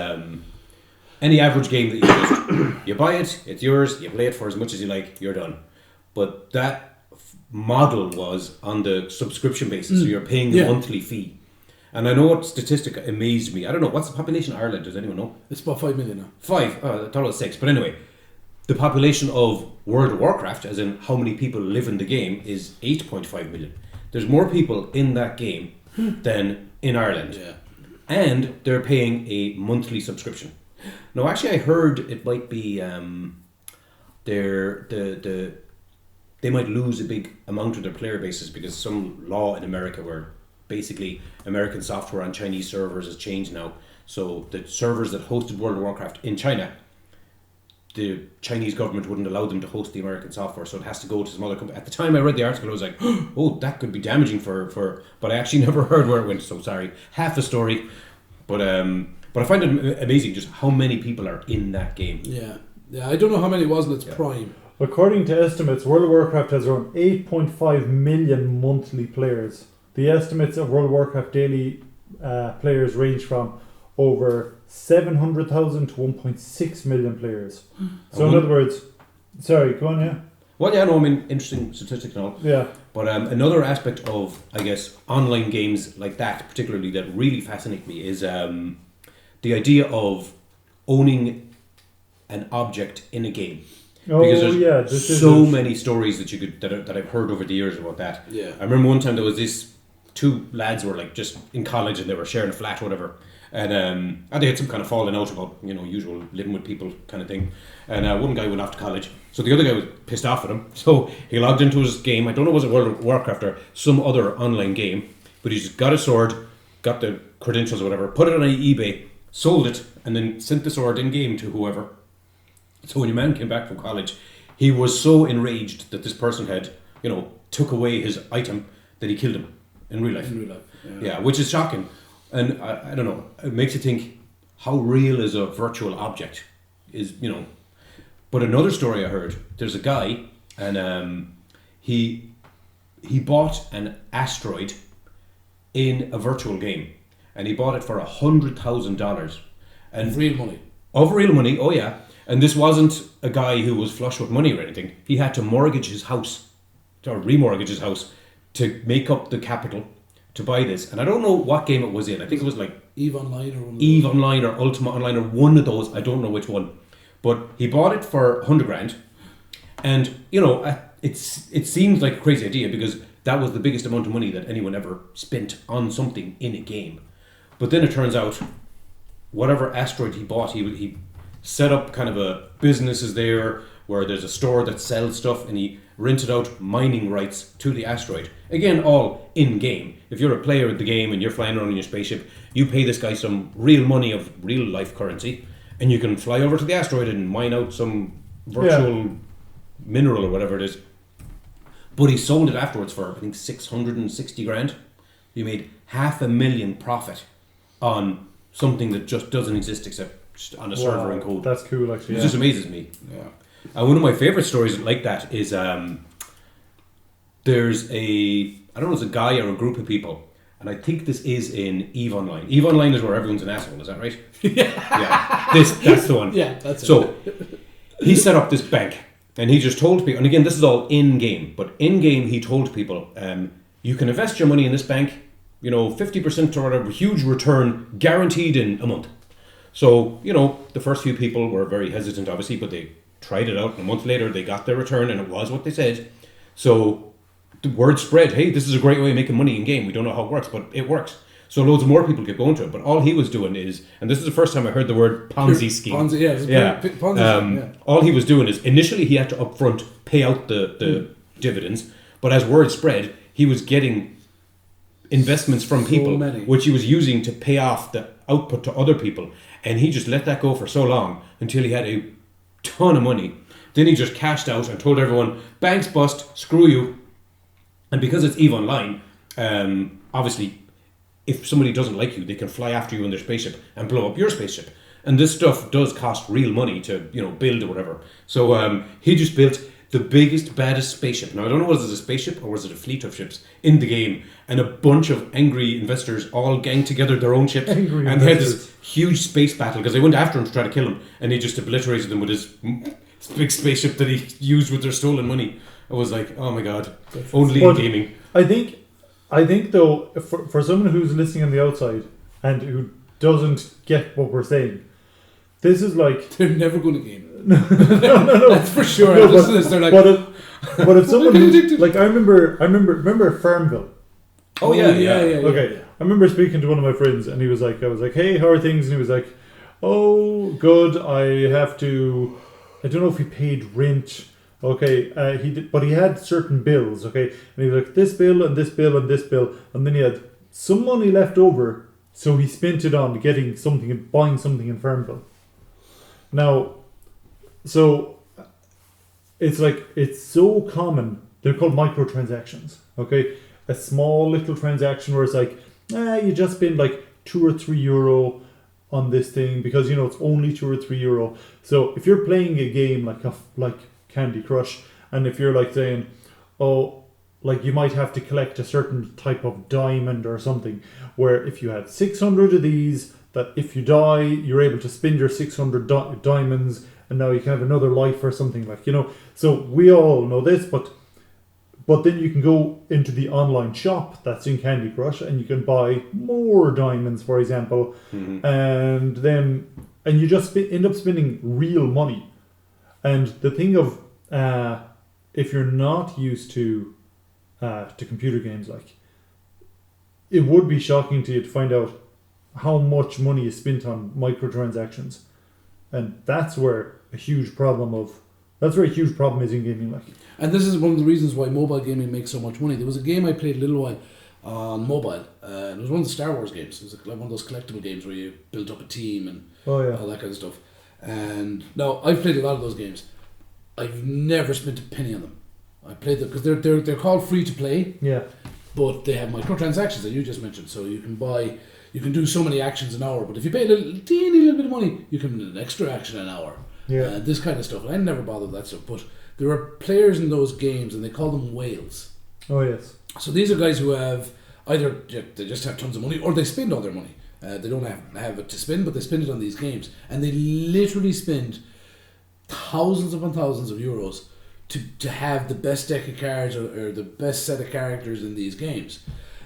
any average game that you just you buy it, it's yours, you play it for as much as you like, you're done. But that model was on the subscription basis, so you're paying the monthly fee. And I know what statistic amazed me. I don't know, what's the population of Ireland? Does anyone know? It's about 5 million now. 5? I thought it was 6. But anyway, the population of World of Warcraft, as in how many people live in the game, is 8.5 million. There's more people in that game than in Ireland. Yeah. And they're paying a monthly subscription. No, actually, I heard it might be they might lose a big amount of their player bases because some law in America where basically American software on Chinese servers has changed now. So the servers that hosted World of Warcraft in China, the Chinese government wouldn't allow them to host the American software, so it has to go to some other company. At the time I read the article, I was like, oh, that could be damaging for but I actually never heard where it went, so sorry. Half the story. But I find it amazing just how many people are in that game. Yeah. I don't know how many it was in its prime. According to estimates, World of Warcraft has around 8.5 million monthly players. The estimates of World of Warcraft daily players range from over 700,000 to 1.6 million players. So in other words, sorry, go on, yeah? Well, yeah, no, I mean, interesting statistics and all. Yeah. But another aspect of, I guess, online games like that, particularly that really fascinate me, is the idea of owning an object in a game. Because there's so many stories that I've heard over the years about that. Yeah. I remember one time there was this 2 lads were like just in college and they were sharing a flat or whatever, and they had some kind of falling out about usual living with people kind of thing, and one guy went off to college, so the other guy was pissed off at him, so he logged into his game. I don't know was it World of Warcraft or some other online game, but he just got a sword, got the credentials or whatever, put it on eBay, sold it, and then sent the sword in game to whoever. So when your man came back from college, he was so enraged that this person had, took away his item that he killed him in real life. Yeah, which is shocking. And I don't know, it makes you think, how real is a virtual object? But another story I heard, there's a guy, and he bought an asteroid in a virtual game, and he bought it for $100,000. And real money. Of real money, oh yeah. And this wasn't a guy who was flush with money or anything. He had to mortgage his house, or remortgage his house, to make up the capital to buy this. And I don't know what game it was in. I think it was like EVE Online or Ultima Online or one of those. I don't know which one. But he bought it for $100,000. And, it seems like a crazy idea because that was the biggest amount of money that anyone ever spent on something in a game. But then it turns out, whatever asteroid he bought, he set up kind of a businesses there where there's a store that sells stuff, and he rented out mining rights to the asteroid. Again, all in-game. If you're a player of the game and you're flying around in your spaceship, you pay this guy some real money of real-life currency, and you can fly over to the asteroid and mine out some virtual mineral or whatever it is. But he sold it afterwards for, I think, $660,000. He made $500,000 profit on something that just doesn't exist except just on a server and code. That's cool, actually. It just amazes me. Yeah. And one of my favourite stories like that is there's a guy or a group of people, and I think this is in EVE Online. EVE Online is where everyone's an asshole, is that right? Yeah. That's the one. Yeah, that's it. So he set up this bank, and he just told people, and again, this is all in-game, but in-game he told people, you can invest your money in this bank, 50% or whatever, huge return guaranteed in a month. So, the first few people were very hesitant, obviously, but they tried it out, and a month later they got their return, and it was what they said. So the word spread, hey, this is a great way of making money in game. We don't know how it works, but it works. So loads of more people kept going to it. But all he was doing is, and this is the first time I heard the word Ponzi scheme. Ponzi, yeah. Ponzi scheme, All he was doing is, initially he had to upfront pay out the dividends, but as word spread, he was getting investments from people, which he was using to pay off the output to other people. And he just let that go for so long until he had a ton of money. Then he just cashed out and told everyone, bank's bust, screw you. And because it's EVE Online, obviously, if somebody doesn't like you, they can fly after you in their spaceship and blow up your spaceship. And this stuff does cost real money to, build or whatever. So he just built the biggest, baddest spaceship. Now, I don't know, was it a spaceship or was it a fleet of ships in the game? And a bunch of angry investors all gang together their own ships. They had this huge space battle because they went after him to try to kill him. And he just obliterated them with his big spaceship that he used with their stolen money. I was like, oh my god, only in gaming. I think though, for someone who's listening on the outside and who doesn't get what we're saying, this is like... They're never going to game. No. That's for sure. No, they're like... But if someone who's... Like, I remember Farmville. Oh, yeah. Okay. I remember speaking to one of my friends and he was like, I was like, hey, how are things? And he was like, oh, good. I have to... I don't know if he paid rent. Okay. He did, but he had certain bills. Okay. And he was like, this bill and this bill and this bill. And then he had some money left over. So he spent it on getting something and buying something in Farmville. Now, so it's like, it's so common. They're called microtransactions. Okay. A small little transaction where it's like, you just spend like €2 or €3 on this thing because, it's only €2 or €3. So if you're playing a game like Candy Crush, and if you're like saying, like you might have to collect a certain type of diamond or something, where if you had 600 of these, that if you die, you're able to spend your 600 diamonds, and now you can have another life or something like, So we all know this, but then you can go into the online shop that's in Candy Crush, and you can buy more diamonds, for example, and you just end up spending real money. And the thing of, if you're not used to computer games, like, it would be shocking to you to find out how much money is spent on microtransactions, and that's where a huge problem is in gaming. Like, and this is one of the reasons why mobile gaming makes so much money. There was a game I played a little while on mobile, and it was one of the Star Wars games. It was like one of those collectible games where you built up a team and all that kind of stuff. And now I've played a lot of those games. I've never spent a penny on them. I played them because they're called free to play. Yeah. But they have microtransactions that you just mentioned, so you can do so many actions an hour. But if you pay a teeny little bit of money, you can do an extra action an hour. Yeah. This kind of stuff. I never bothered with that stuff. But there are players in those games, and they call them whales. Oh yes. So these are guys who have either they just have tons of money, or they spend all their money. They don't have it to spend, but they spend it on these games, and they literally spend thousands upon thousands of euros to have the best deck of cards or the best set of characters in these games.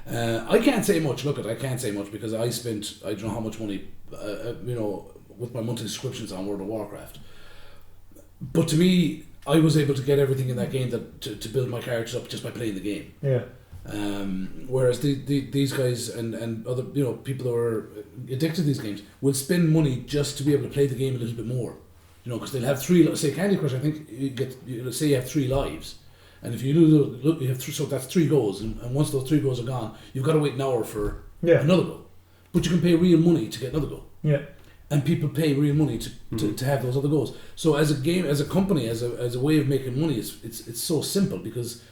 I can't say much. I can't say much because I spent I don't know how much money, with my monthly subscriptions on World of Warcraft. But to me, I was able to get everything in that game to build my characters up just by playing the game. Yeah. Whereas these guys and other people who are addicted to these games will spend money just to be able to play the game a little bit more. Because they'll have say Candy Crush. I think say you have 3 lives, and if you lose, you have so that's 3 goals, and once those 3 goals are gone, you've got to wait an hour for another goal. But you can pay real money to get another goal. Yeah. And people pay real money to have those other goals. So as a game, as a company, as a way of making money, it's so simple because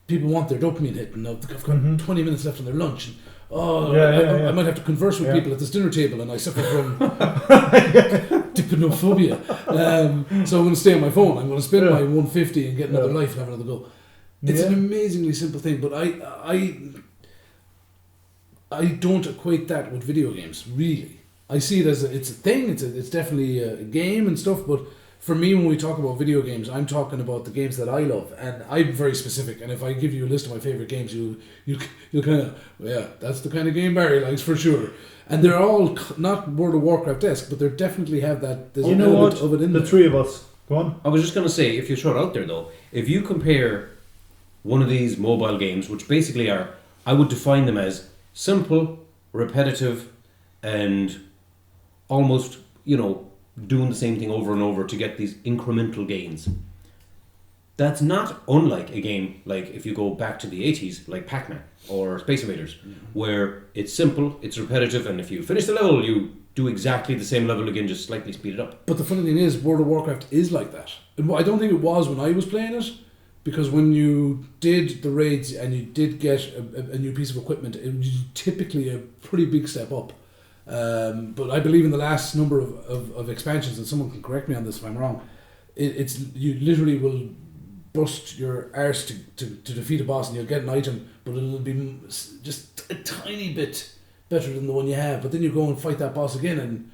people want their dopamine hit, and they've got 20 minutes left on their lunch. And, I might have to converse with people at this dinner table, and I suffer from Deipnophobia. So I'm going to stay on my phone. I'm going to spend my 150 and get another life and have another go. It's an amazingly simple thing, but I don't equate that with video games, really. I see it as it's a thing. It's definitely a game and stuff, but for me, when we talk about video games, I'm talking about the games that I love, and I'm very specific. And if I give you a list of my favorite games, you'll kind of that's the kind of game Barry likes for sure. And they're all not World of Warcraft-esque, but they definitely have that. There's an element of it in the there. 3 of us. Go on. I was just going to say, if you throw it out there though, if you compare one of these mobile games, which basically are, I would define them as simple, repetitive, and almost doing the same thing over and over to get these incremental gains. That's not unlike a game like if you go back to the 80s, like Pac-Man or Space Invaders, where it's simple, it's repetitive, and if you finish the level, you do exactly the same level again, just slightly speed it up. But the funny thing is, World of Warcraft is like that. I don't think it was when I was playing it, because when you did the raids and you did get a new piece of equipment, it was typically a pretty big step up. But I believe in the last number of expansions, and someone can correct me on this if I'm wrong, it's you literally will bust your arse to defeat a boss and you'll get an item, but it'll be just a tiny bit better than the one you have. But then you go and fight that boss again, and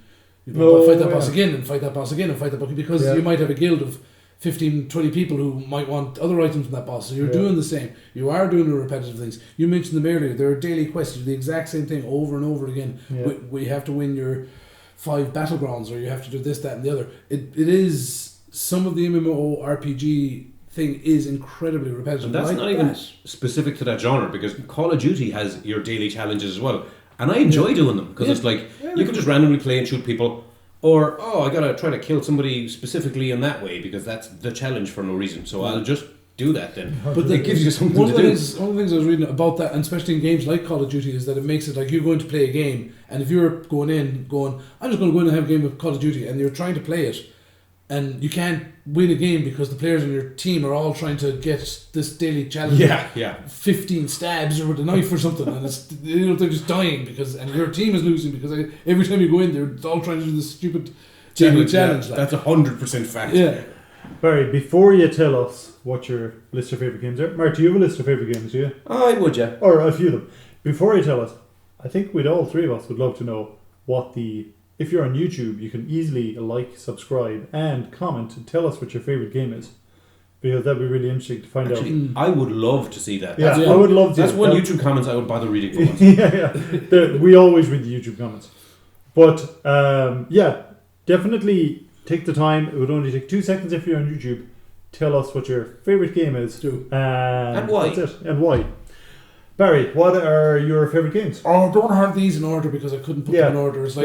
you go fight that boss again, and fight that boss again, and fight that boss, because you might have a guild of 15, 20 people who might want other items from that boss. So you're doing the same. You are doing the repetitive things. You mentioned them earlier. There are daily quests. You do the exact same thing over and over again. Yeah. We have to win your 5 battlegrounds, or you have to do this, that, and the other. It is, some of the MMORPG thing is incredibly repetitive. And that's not even specific to that genre, because Call of Duty has your daily challenges as well. And I enjoy doing them, because it's like, you can just randomly play and shoot people. Or, I gotta try to kill somebody specifically in that way because that's the challenge for no reason. So I'll just do that then. But it gives you something one to of the do. Things, one of the things I was reading about that, and especially in games like Call of Duty, is that it makes it like you're going to play a game, and if you're going, I'm just going to go in and have a game of Call of Duty, and you're trying to play it, and you can't win a game because the players on your team are all trying to get this daily challenge. 15 stabs or with a knife or something, and they're just dying and your team is losing because every time you go in, they're all trying to do this stupid daily challenge. Yeah, that's 100% fact. Yeah. Barry, before you tell us what your list of favourite games are, Mark, do you have a list of favourite games, do you? I would, yeah. Or a few of them. Before you tell us, I think all three of us would love to know if you're on YouTube, you can easily like, subscribe, and comment and tell us what your favourite game is. Because that'd be really interesting to find out. I would love to see that. Yeah, I would love to. That's one YouTube comments I would bother reading for once. We always read the YouTube comments. But, definitely take the time. It would only take 2 seconds if you're on YouTube. Tell us what your favourite game is. And why. That's it. And why. Barry, what are your favourite games? I don't have these in order because I couldn't put them in order. It's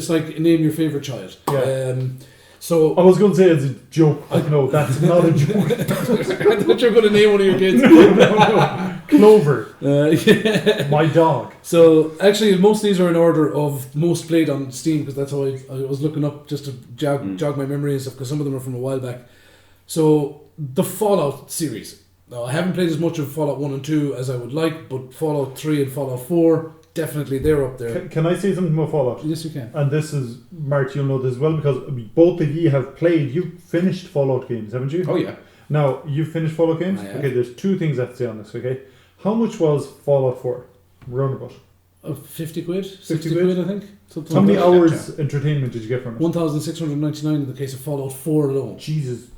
like name your favourite child. Yeah. So I was going to say it's a joke, but no, that's not a joke. I thought you were going to name one of your kids. No. Clover. My dog. So actually, most of these are in order of most played on Steam, because that's how I was looking up just to jog my memory and stuff, because some of them are from a while back. So the Fallout series. Now, I haven't played as much of Fallout 1 and 2 as I would like, but Fallout 3 and Fallout 4, definitely they're up there. Can I say something about Fallout? Yes, you can. And this is, Mark, you'll know this as well, because both of you have played, you've finished Fallout games, haven't you? Oh, yeah. Now, you've finished Fallout games? Okay, there's 2 things I have to say on this, okay? How much was Fallout 4? Roundabout. 50 quid? 50 quid, I think. How many hours entertainment did you get from it? 1,699 in the case of Fallout 4 alone. Jesus.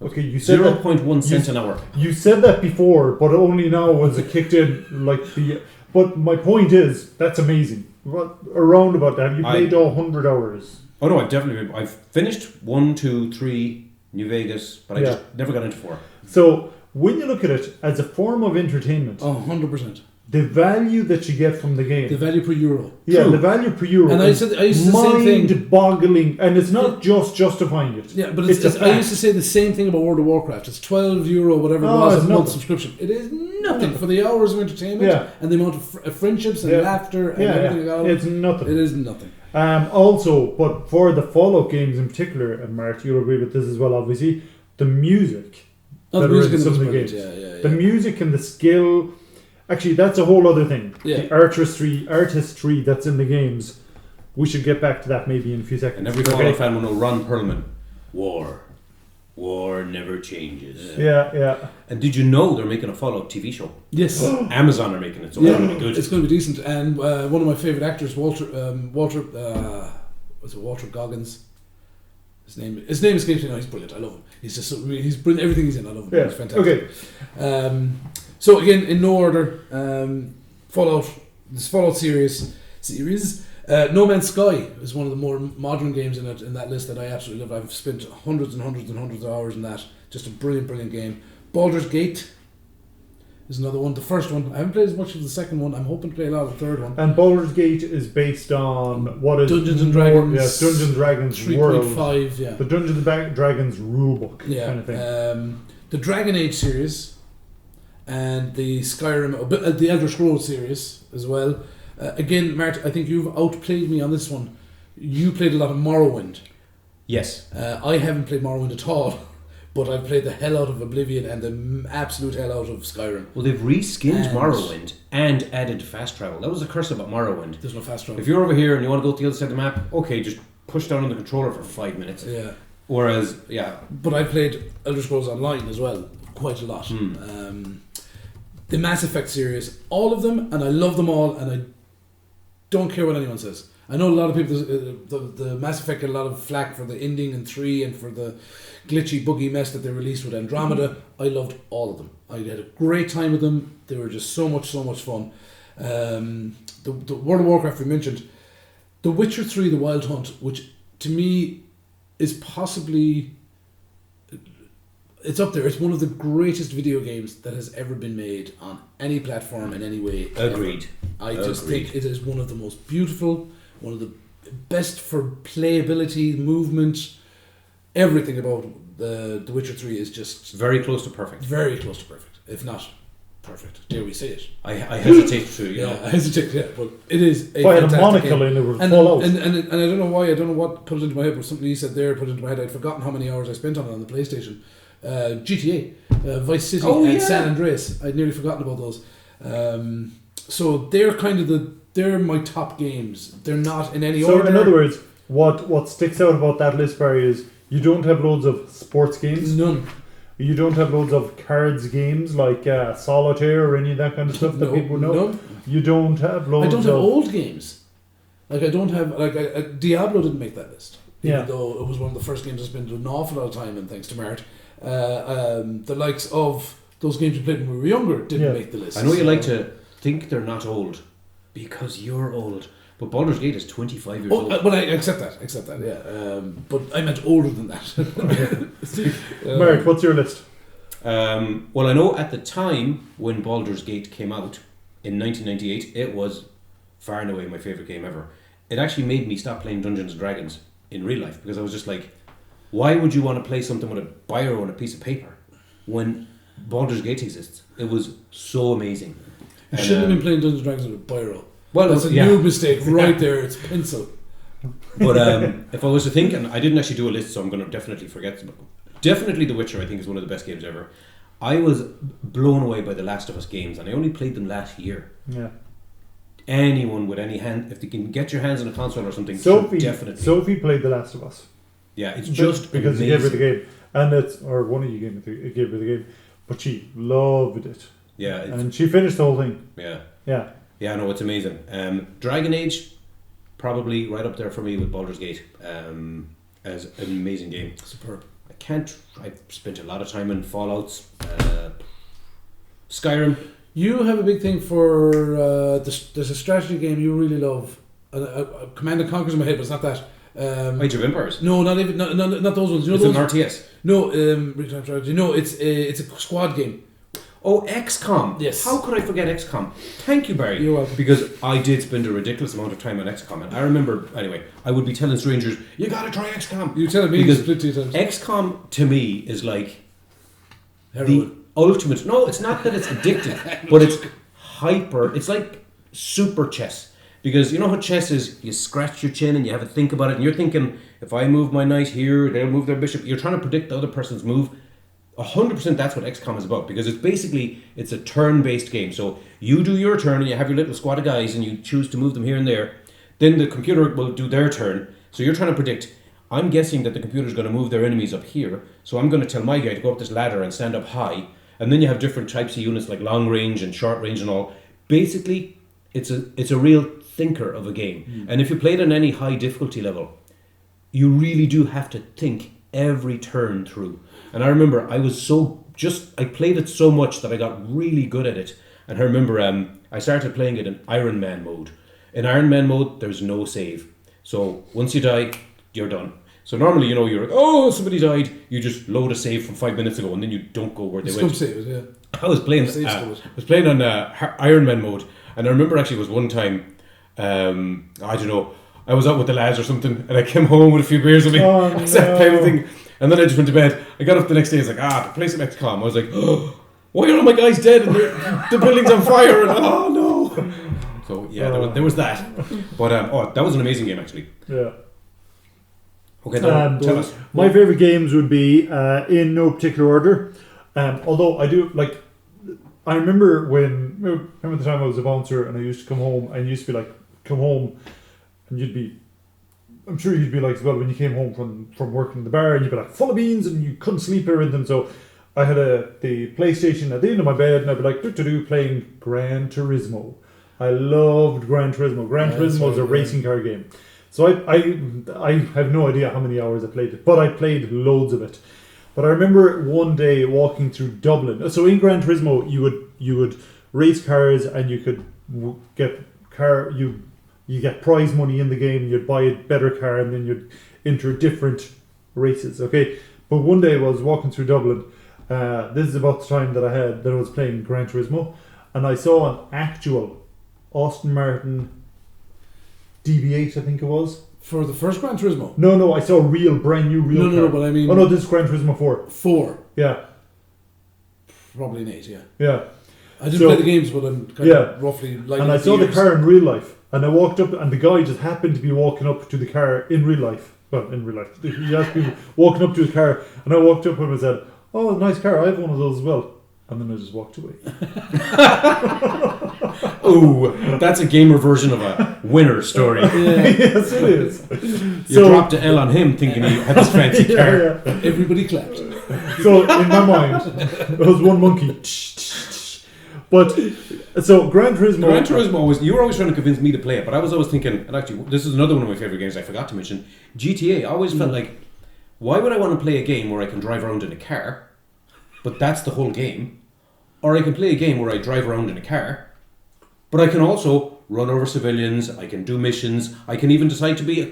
Okay, you said 0.1 cent an hour. You said that before, but only now was it kicked in But my point is, that's amazing. What around about that? Have you played 100 hours? Oh no, I've finished 1, 2, 3 New Vegas, but I just never got into 4. So when you look at it as a form of entertainment, 100%. The value that you get from the game. The value per euro. Yeah, the value per euro. And I used to say the same thing. Mind-boggling. And it's not just justifying it. Yeah, but I used to say the same thing about World of Warcraft. It's €12, whatever it was, a month subscription. It is nothing for the hours of entertainment and the amount of friendships and laughter and everything. It's nothing. It is nothing. Also, but for the Fallout games in particular, and Mark, you'll agree with this as well, obviously, the music. The music in some of the games. The music and the skill. Actually, that's a whole other thing. Yeah. The artistry that's in the games. We should get back to that maybe in a few seconds. And every Fallout fan will know Ron Perlman. War never changes. Yeah. And did you know they're making a Fallout TV show? Yes. Amazon are making it, so it's going to be good. It's going to be decent. And one of my favourite actors, Walter Goggins. His name escapes me now. He's brilliant. I love him. He's brilliant. Everything he's in, I love him. He's fantastic. Okay. So again, in no order, this Fallout series. No Man's Sky is one of the more modern games in that list that I absolutely love. I've spent hundreds and hundreds and hundreds of hours in that. Just a brilliant game. Baldur's Gate is another one. The first one, I haven't played as much of the second one. I'm hoping to play a lot of the third one. And Baldur's Gate is based on what is Dungeons and Dragons. Dungeons and Dragons 3.5. Yeah. The Dungeons and Dragons rulebook kind of thing. The Dragon Age series. And the Skyrim, the Elder Scrolls series as well. Again, Mart, I think you've outplayed me on this one. You played a lot of Morrowind. Yes. I haven't played Morrowind at all. but I've played the hell out of Oblivion and the absolute hell out of Skyrim. Well, they've reskinned And- Morrowind and added fast travel. That was the curse about Morrowind. There's no fast travel. If you're over here and you want to go to the other side of the map, okay, just push down on the controller for 5 minutes. Yeah. Whereas, yeah, But I played Elder Scrolls Online as well, quite a lot. The Mass Effect series, all of them, and I love them all, and I don't care what anyone says. I know a lot of people, the Mass Effect get a lot of flack for the ending in 3 and for the glitchy, buggy mess that they released with Andromeda. I loved all of them. I had a great time with them. They were just so much fun. The World of Warcraft we mentioned. The Witcher 3, The Wild Hunt, which to me is possibly... It's up there. It's one of the greatest video games that has ever been made on any platform in any way. agreed. I just think it is one of the most beautiful, one of the best for playability, movement, everything about the Witcher 3 is just Very close to perfect. very close to perfect, if not perfect. Dare we say it? I hesitate to, you know. I hesitate, yeah, but it is a If I had a fantastic monocle game. in it, it would And, fall out. and I don't know why, I don't know what put it into my head, but something you said there put it into my head. I'd forgotten how many hours I spent on it on the PlayStation. GTA, Vice City, and San Andreas. I'd nearly forgotten about those. So they're kind of they're my top games. They're not in any So order. in other words, what sticks out about that list, Barry, is you don't have loads of sports games. None. You don't have loads of cards games like Solitaire or any of that kind of stuff that people know. No. You don't have loads I don't have of... old games. Like I don't have Diablo didn't make that list. Yeah. Even though it was one of the first games I spent an awful lot of time in, thanks to Mart. The likes of those games we played when we were younger didn't make the list. I know you like to think they're not old because you're old, but Baldur's Gate is 25 years old. But I accept that, yeah. But I meant older than that. Mart, what's your list? Well, I know at the time when Baldur's Gate came out in 1998, it was far and away my favourite game ever. It actually made me stop playing Dungeons & Dragons in real life because I was just like, why would you want to play something with a biro and a piece of paper when Baldur's Gate exists? It was so amazing. You shouldn't have been playing Dungeons & Dragons with a biro. Well, that's a new mistake right there. It's pencil. But if I was to think, and I didn't actually do a list, so I'm going to definitely forget some. Definitely The Witcher, I think, is one of the best games ever. I was blown away by the Last of Us games, and I only played them last year. Yeah. Anyone with any hand, if they can get your hands on a console or something, Sophie should definitely. Sophie played The Last of Us. Yeah, it's just because amazing. you gave her the game, and it's or one of you gave her the game, but she loved it. Yeah, and she finished the whole thing. Yeah, no, it's amazing. Dragon Age, probably right up there for me with Baldur's Gate, as an amazing game. Superb. I've spent a lot of time in Fallouts, Skyrim. You have a big thing for there's a strategy game you really love. Command and Conquer's in my head, but it's not that. Age of Empires. No, not even not those ones. You know It's those? an RTS. No, real-time strategy. No, it's a squad game. Oh, XCOM. Yes. How could I forget XCOM? Thank you, Barry. You're welcome. Because I did spend a ridiculous amount of time on XCOM, and I remember anyway. I would be telling strangers, "You got to try XCOM." You tell me because plenty of times. XCOM to me is like Heroin. the ultimate. No, it's not that it's addictive, but it's hyper. It's like super chess. Because you know how chess is, you scratch your chin and you have to think about it, and you're thinking, if I move my knight here, they'll move their bishop. You're trying to predict the other person's move. 100% that's what XCOM is about, because it's a turn-based game. So you do your turn and you have your little squad of guys and you choose to move them here and there. Then the computer will do their turn. So you're trying to predict, I'm guessing that the computer's going to move their enemies up here. So I'm going to tell my guy to go up this ladder and stand up high. And then you have different types of units like long range and short range and all. Basically, it's a real thinker of a game. And if you play it on any high difficulty level, you really do have to think every turn through. And I remember I played it so much that I got really good at it. And I remember I started playing it in Iron Man mode. In Iron Man mode, there's no save. So once you die, you're done. So normally, you're like, oh, somebody died. You just load a save from 5 minutes ago, and then you don't go where they went. Save, yeah. I was playing on Iron Man mode, and I remember actually it was one time, I don't know, I was out with the lads or something, and I came home with a few beers with me. I sat playing the thing, and then I just went to bed. I got up the next day, I was like, play some XCOM. I was like, oh, why are all my guys dead and the building's on fire? And oh no. So yeah, there was that. But that was an amazing game actually. Yeah. Okay, tell us. My favourite games would be in no particular order. Although I do like, I remember the time I was a bouncer and I used to come home and used to be like, come home and you'd be, I'm sure you'd be like as well when you came home from working in the bar and you'd be like full of beans and you couldn't sleep or anything. So I had the PlayStation at the end of my bed and I'd be like playing Gran Turismo. I loved Gran Turismo. Gran Turismo was a racing car game. So I have no idea how many hours I played it, but I played loads of it. But I remember one day walking through Dublin. So in Gran Turismo, you would race cars and you could get you get prize money in the game. You'd buy a better car and then you'd enter different races. Okay, but one day I was walking through Dublin. This is about the time that I was playing Gran Turismo, and I saw an actual Aston Martin DB8, I think it was. For the first Gran Turismo? No, I saw a brand new car. No, but I mean... Oh no, this is Gran Turismo 4. 4? Yeah. Probably an 8, yeah. Yeah. I didn't play the games, but I'm kind of roughly like. And I saw the car in real life, and I walked up, and the guy just happened to be walking up to the car in real life. Well, in real life. He had to be walking up to his car, and I walked up and I said, "Oh, nice car, I have one of those as well." And then I just walked away. Oh, that's a gamer version of a winner story. Yes, it is. You dropped an L on him thinking he had this fancy car. Yeah. Everybody clapped. So in my mind, there was one monkey. But so Gran Turismo was, you were always trying to convince me to play it, but I was always thinking, and actually this is another one of my favourite games I forgot to mention, GTA. I always felt like, why would I want to play a game where I can drive around in a car, but that's the whole game? Or I can play a game where I drive around in a car, but I can also run over civilians, I can do missions, I can even decide to be a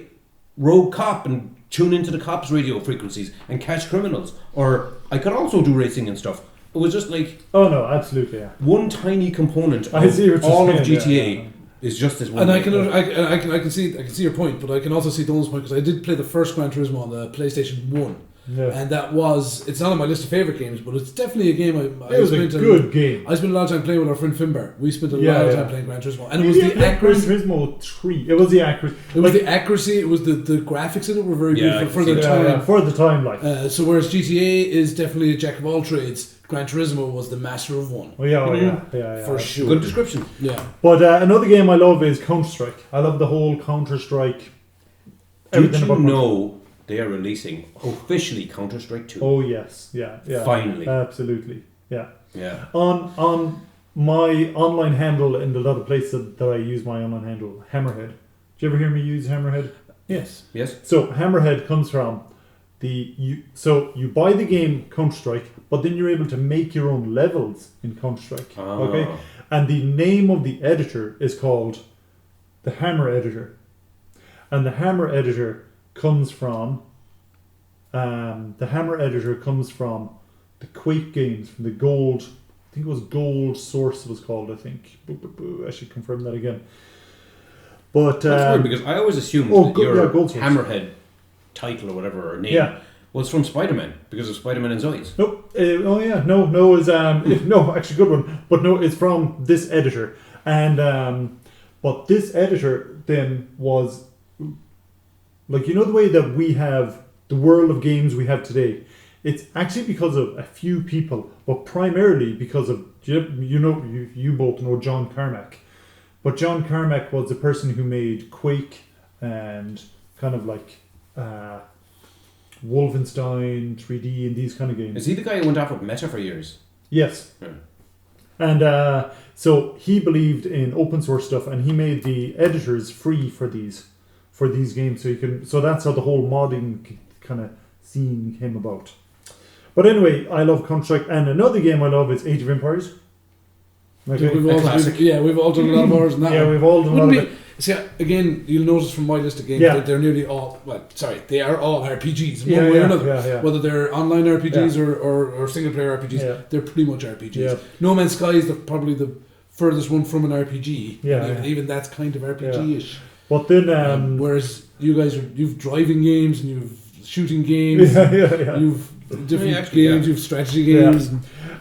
rogue cop and tune into the cops' radio frequencies and catch criminals. Or I could also do racing and stuff. It was just like... Oh no, absolutely, yeah. One tiny component of all of GTA is just this one. And I can see your point, but I can also see Donald's point, because I did play the first Gran Turismo on the PlayStation 1. Yeah. And that was, it's not on my list of favourite games, but it's definitely a game it was a good game. I spent a lot of time playing with our friend Finbar. We spent a lot of time playing Gran Turismo. And it was the accuracy. Gran Turismo 3. It was the accuracy. It was the accuracy, it was the graphics in it were very good for the time. Yeah, for the time, like. So whereas GTA is definitely a jack of all trades, Gran Turismo was the master of one. Oh yeah. For sure. Good description. Yeah. But another game I love is Counter-Strike. I love the whole Counter-Strike. Did you know they are releasing officially Counter-Strike 2? Oh yes, yeah. Finally. Absolutely, yeah. Yeah. On my online handle and a lot of places that I use my online handle, Hammerhead. Did you ever hear me use Hammerhead? Yes. So Hammerhead comes from so you buy the game Counter-Strike, but then you're able to make your own levels in Counter-Strike. Okay, and the name of the editor is called the Hammer Editor, and the Hammer Editor comes from the Quake games, from the Gold. I think it was Gold Source was called. I think. I should confirm that again. But that's weird, because I always assumed your Hammerhead title or whatever, or name was from Spider-Man, because of Spider-Man and Zoids. Nope. No, is no, actually good one, but no, it's from this editor, and but this editor then was like, you know, the way that we have the world of games we have today. It's actually because of a few people, but primarily because of you both know John Carmack. But John Carmack was the person who made Quake and kind of like Wolfenstein 3D and these kind of games. Is he the guy who went off with Meta for years? Yes. Yeah. And so he believed in open source stuff, and he made the editors free for these games. So that's how the whole modding kind of scene came about. But anyway, I love Counter-Strike, and another game I love is Age of Empires. Okay. We've all done a lot of hours in that. Yeah, we've all done a lot of it. See, again, you'll notice from my list of games that they're nearly all, they are all RPGs, one way or another. Yeah. Whether they're online RPGs or single player RPGs, they're pretty much RPGs. Yeah. No Man's Sky is probably the furthest one from an RPG. Yeah. Even that's kind of RPG-ish. Yeah. But then, whereas you guys, you've driving games and you've shooting games, you've different games, you've strategy games.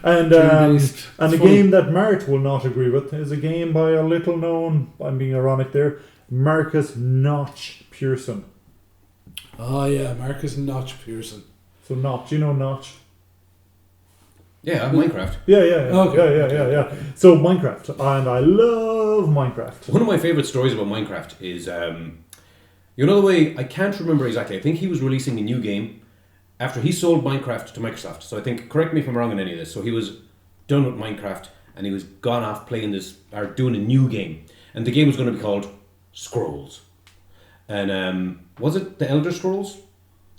And a game that Mart will not agree with is a game by a little known, I'm being ironic there, Marcus Notch Pearson. Oh yeah, Marcus Notch Pearson. So Notch, you know Notch? Yeah, Minecraft. Yeah. Okay. Yeah. So Minecraft, and I love Minecraft. One of my favourite stories about Minecraft is, you know the way, I can't remember exactly, I think he was releasing a new game after he sold Minecraft to Microsoft. So I think, correct me if I'm wrong on any of this, so he was done with Minecraft and he was gone off playing this, or doing a new game. And the game was going to be called Scrolls. And was it the Elder Scrolls?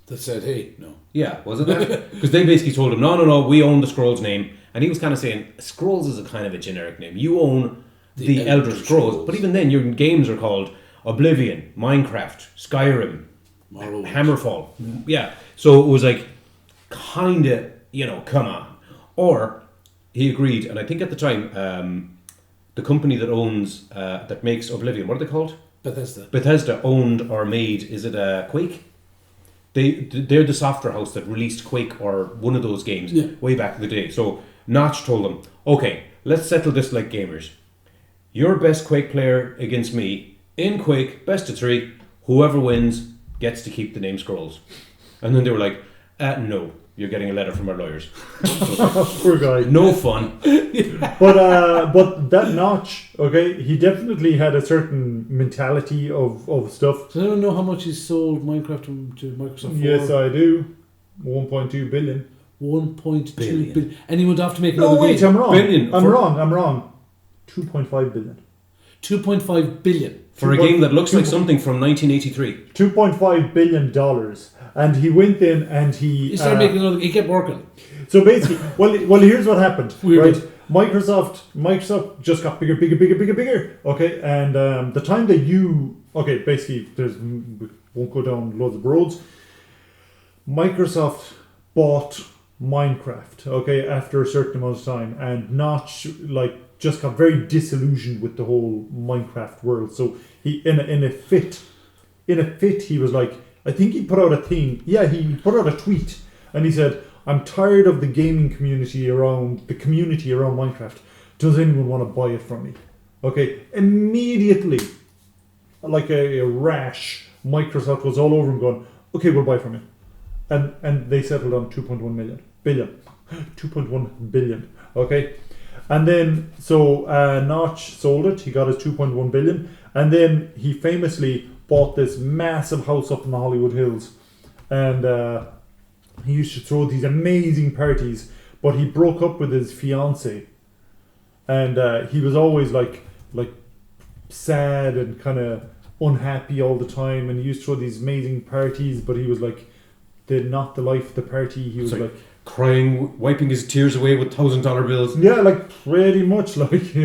That said, hey, no. Yeah, was it that? Because they basically told him, no, we own the Scrolls name. And he was kind of saying, Scrolls is a kind of a generic name. You own the Elder Scrolls. But even then, your games are called Oblivion, Minecraft, Skyrim, Hammerfall. Yeah. So it was like, kind of, come on. Or he agreed, and I think at the time, the company that owns, that makes Oblivion, what are they called? Bethesda owned or made, is it Quake? They're the software house that released Quake or one of those games way back in the day. So Notch told them, okay, let's settle this like gamers. Your best Quake player against me in Quake, best of 3. Whoever wins gets to keep the name Scrolls. And then they were like, no, you're getting a letter from our lawyers. Poor guy. No fun. But that Notch, okay, he definitely had a certain mentality of stuff. Does anyone know how much he sold Minecraft to Microsoft for? Yes, I do. 1.2 billion. 1.2 billion. And he would have to make No, another wait, game. I'm wrong. Billion. I'm wrong. 2.5 billion. 2.5 billion. For a game that looks like something from 1983. $2.5 billion. And he went in and he started making another. He kept working. So basically, well, here's what happened, Weird. right? Microsoft just got bigger. Okay, and the time that basically, we won't go down loads of roads. Microsoft bought Minecraft, okay, after a certain amount of time, and Notch just got very disillusioned with the whole Minecraft world. So he in a fit, he was like, I think he put out a thing. Yeah, he put out a tweet, and he said, I'm tired of the gaming community around Minecraft. Does anyone want to buy it from me? Okay, immediately, like a rash, Microsoft was all over him going, okay, we'll buy from you. And they settled on 2.1 billion. Okay. And then, so Notch sold it. He got his 2.1 billion. And then he famously bought this massive house up in the Hollywood Hills. And he used to throw these amazing parties. But he broke up with his fiancée. And he was always like sad and kind of unhappy all the time. And he used to throw these amazing parties. But he was like, not the life of the party. He was like crying, wiping his tears away with $1,000 bills. Yeah, pretty much, this is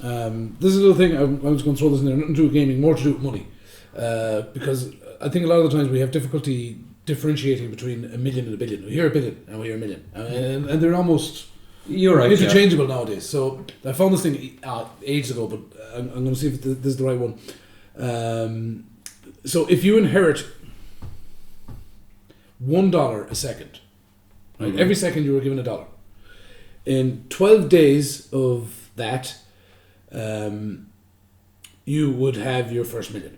a little thing. I was going to throw this in there. Nothing to do with gaming, more to do with money, because I think a lot of the times we have difficulty differentiating between a million and a billion. We hear a billion and we hear a million, and they're almost interchangeable nowadays. So I found this thing ages ago, but I'm going to see if this is the right one. So if you inherit $1 a second, right? Mm-hmm. Every second you were given $1. In 12 days of that, you would have your first million.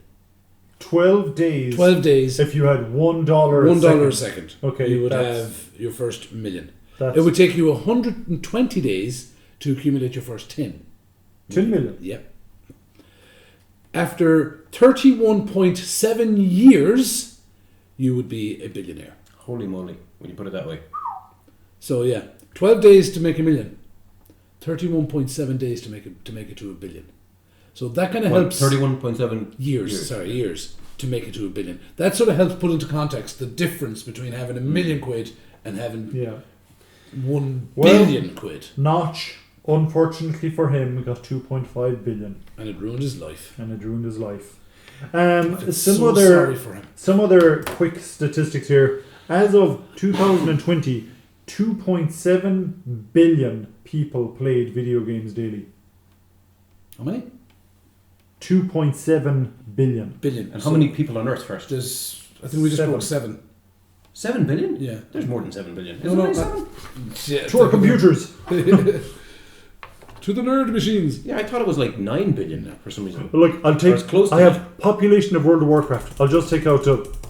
12 days. 12 days. If you had $1 $1 a second. Okay, you would have your first million. It would take you 120 days to accumulate your first 10 million. Yep. After 31.7 years, you would be a billionaire. Holy moly, when you put it that way. So 12 days to make $1 million. 31.7 days to make it to $1 billion. So that kind of helps. 31.7 years to make it to $1 billion. That sort of helps put into context the difference between having £1 million and having 1 billion quid. Notch, unfortunately for him, got 2.5 billion, and it ruined his life. Some other quick statistics here. As of 2020, 2.7 billion people played video games daily. How many? 2.7 billion. And how many people on Earth first? I think we just broke 7. 7 billion? Yeah. There's more than 7 billion. No, 7? Yeah, to our computers. To the nerd machines. Yeah, I thought it was 9 billion now for some reason. Look, I have population of World of Warcraft. I'll just take out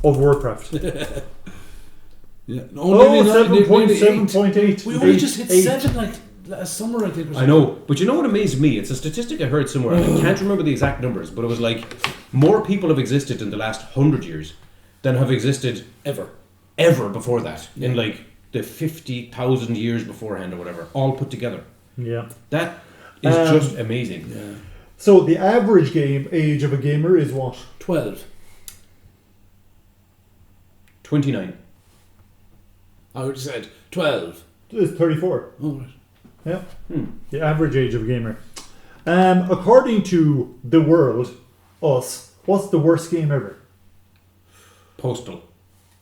of Warcraft. Yeah. No, Oh, nearly 7.7.8. We only just hit 8. 7 like last summer, I think. Or I know, but you know what amazed me? It's a statistic I heard somewhere. I can't remember the exact numbers, but it was like more people have existed in the last 100 years than have existed ever before that. Yeah. In like the 50,000 years beforehand or whatever, all put together. Yeah. That is just amazing. Yeah. So the average game age of a gamer is what? 12. 29. I would have said 12. It's 34. Oh, right. Yeah. The average age of a gamer. According to the world, us, what's the worst game ever? Postal.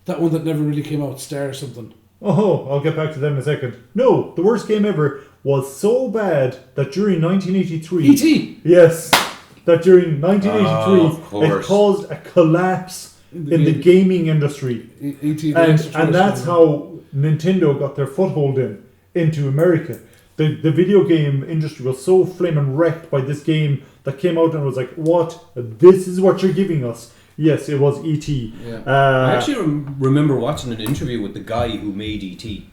That one that never really came out, Star or something. Oh, I'll get back to them in a second. No, the worst game ever was so bad that during 1983... E.T. Yes, that during Oh, of 1983 it course. caused a collapse in the gaming industry. E.T. And that's how Nintendo got their foothold into America. The video game industry was so flaming wrecked by this game that came out and was like, what? This is what you're giving us. Yes, it was E.T. Yeah. I actually remember watching an interview with the guy who made E.T.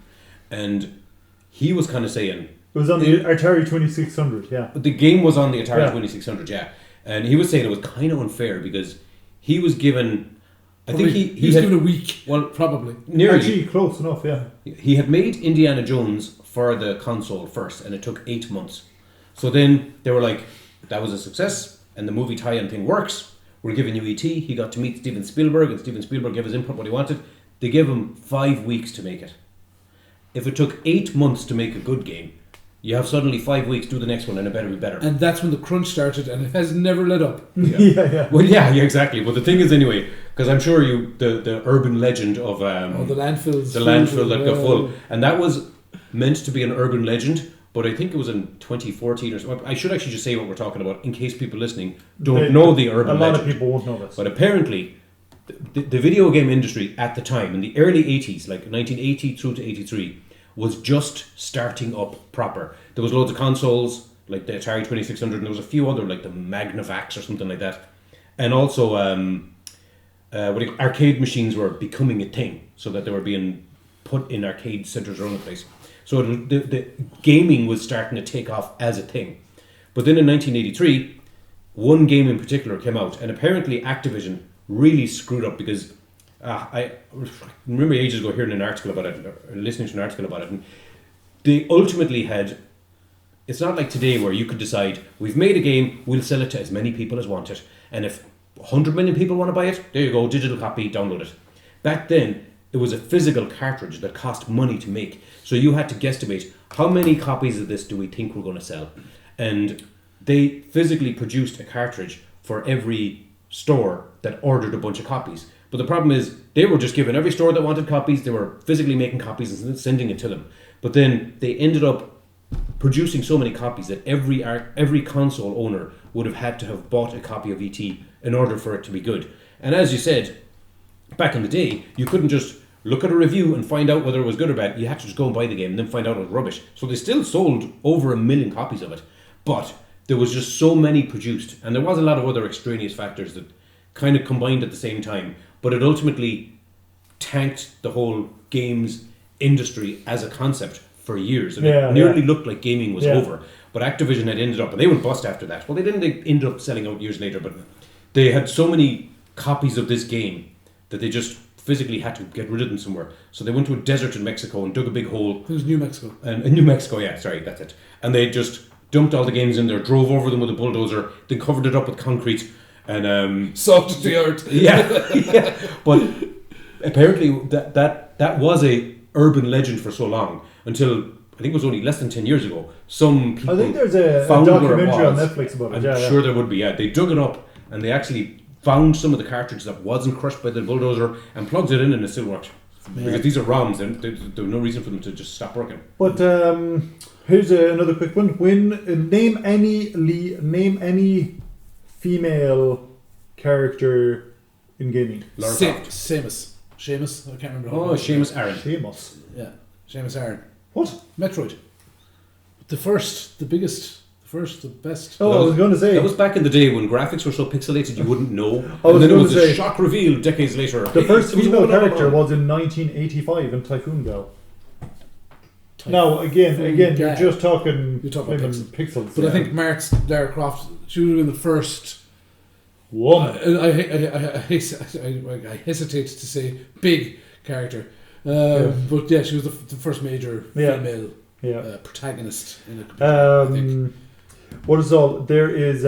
and he was kind of saying... It was on the Atari 2600, yeah. The game was on the Atari Yeah. 2600, yeah. And he was saying it was kind of unfair because he was given... I think he was had, given a week. Well, Probably. nearly. Actually, close enough, yeah. He had made Indiana Jones for the console first, and it took 8 months. So then they were like, that was a success, and the movie tie-in thing works. We're giving you E.T. He got to meet Steven Spielberg, and Steven Spielberg gave his input what he wanted. They gave him 5 weeks to make it. If it took 8 months to make a good game, you have suddenly 5 weeks, do the next one, and it better be better. And that's when the crunch started, and it has never let up. Yeah. Well, yeah, exactly. But the thing is, anyway, because I'm sure the urban legend of The landfills. the landfill that got full, and that was meant to be an urban legend, but I think it was in 2014 or so. I should actually just say what we're talking about in case people listening don't know the urban legend. A lot of people won't know this. But apparently, the video game industry at the time, in the early 80s, like 1980 through to 83, was just starting up proper. There was loads of consoles, like the Atari 2600, and there was a few other, like the Magnavox or something like that. And also, arcade machines were becoming a thing, so that they were being put in arcade centres around the place. So the gaming was starting to take off as a thing. But then in 1983, one game in particular came out, and apparently Activision really screwed up because I remember ages ago hearing an article about it, or listening to an article about it, and they ultimately had... It's not like today where you could decide, we've made a game, we'll sell it to as many people as want it, and if 100 million people want to buy it, there you go, digital copy, download it. Back then, it was a physical cartridge that cost money to make. So you had to guesstimate, how many copies of this do we think we're going to sell? And they physically produced a cartridge for every store that ordered a bunch of copies. But the problem is, they were just giving every store that wanted copies, they were physically making copies and sending it to them. But then they ended up producing so many copies that every console owner would have had to have bought a copy of E.T. in order for it to be good. And as you said, back in the day, you couldn't just look at a review and find out whether it was good or bad. You had to just go and buy the game and then find out it was rubbish. So they still sold over 1 million copies of it. But there was just so many produced, and there was a lot of other extraneous factors that kind of combined at the same time. But it ultimately tanked the whole games industry as a concept for years. And it nearly looked like gaming was over. But Activision had ended up, and they went bust after that. Well, they didn't. They ended up selling out years later, but they had so many copies of this game that they just physically had to get rid of them somewhere. So they went to a desert in Mexico and dug a big hole. It was New Mexico. And in New Mexico, yeah, sorry, that's it. And they just dumped all the games in there, drove over them with a bulldozer, then covered it up with concrete, and Salted the earth. yeah. But apparently that was a urban legend for so long until I think it was only less than 10 years ago. Some people I think there's a found where it documentary on was. Netflix about it. I'm sure there would be. Yeah, they dug it up and they actually found some of the cartridge that wasn't crushed by the bulldozer and plugged it in, and it still worked. Because these are ROMs, and there was no reason for them to just stop working. But here's another quick one. Name any female character in gaming. Lara Croft. Seamus. I can't remember. Oh, Seamus Aran. Seamus. Yeah, Seamus Aran. What? Metroid. The first First, the best. Oh, I was going to say That was back in the day when graphics were so pixelated you wouldn't know. I was and then it gonna was say- a shock reveal decades later. the first It was female one of character them. was in 1985 in Typhoon Gal. Now, again, you're Gal. just talking, You're talking about pixels. But yeah. I think Mark's Lara Croft, she would have been the first. woman. I hesitate to say big character. But yeah, she was the first major female protagonist in a computer, I think. What is all? There is.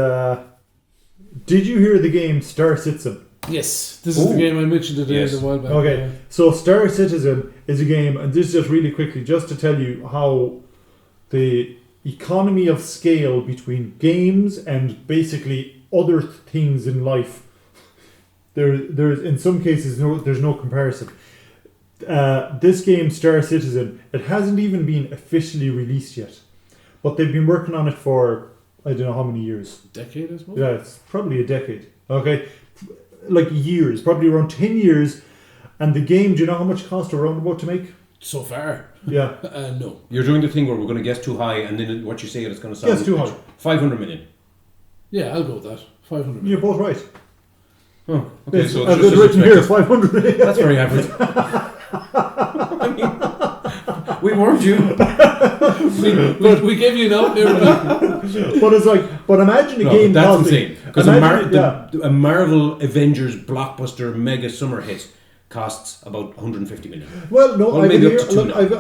Did you hear the game Star Citizen? Yes, this is the game I mentioned today Yes. a while back. Okay, yeah. so Star Citizen is a game, and this just really quickly, just to tell you how the economy of scale between games and basically other things in life. There's in some cases there's no comparison. This game Star Citizen, it hasn't even been officially released yet, but they've been working on it for I don't know how many years. Decade, I suppose. Yeah, it's probably a decade. Okay, like years, probably around 10 years. And the game, do you know how much it cost a roundabout to make? So far, Yeah. no. You're doing the thing where we're going to guess too high, and then what you say it's going to sound. Guess too high. 500 million. Yeah, I'll go with that. 500. You're both right. Oh, okay. It's, So I've it's just got as written here, expected. 500. That's very average. I mean, we warned you. we gave you an here. But it's like, but imagine a No, game but that's costing- insane. Because a Marvel Avengers blockbuster mega summer hit costs about 150 million. Well, no, Well, I've maybe here, up to two look,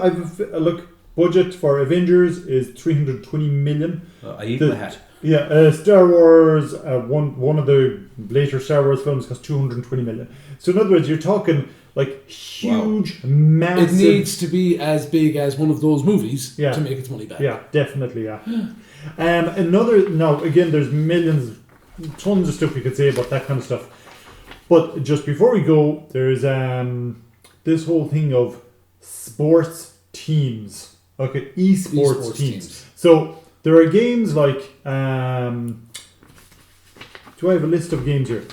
now. look, budget for Avengers is 320 million. I eat my hat. Yeah, Star Wars, one of the later Star Wars films cost 220 million. So in other words, you're talking like huge, It massive. needs to be as big as one of those movies Yeah. to make its money back. Yeah, definitely, yeah. Now again, there's millions, tons of stuff we could say about that kind of stuff. But just before we go, there's this whole thing of sports teams. Okay, esports teams. So there are games like do I have a list of games here?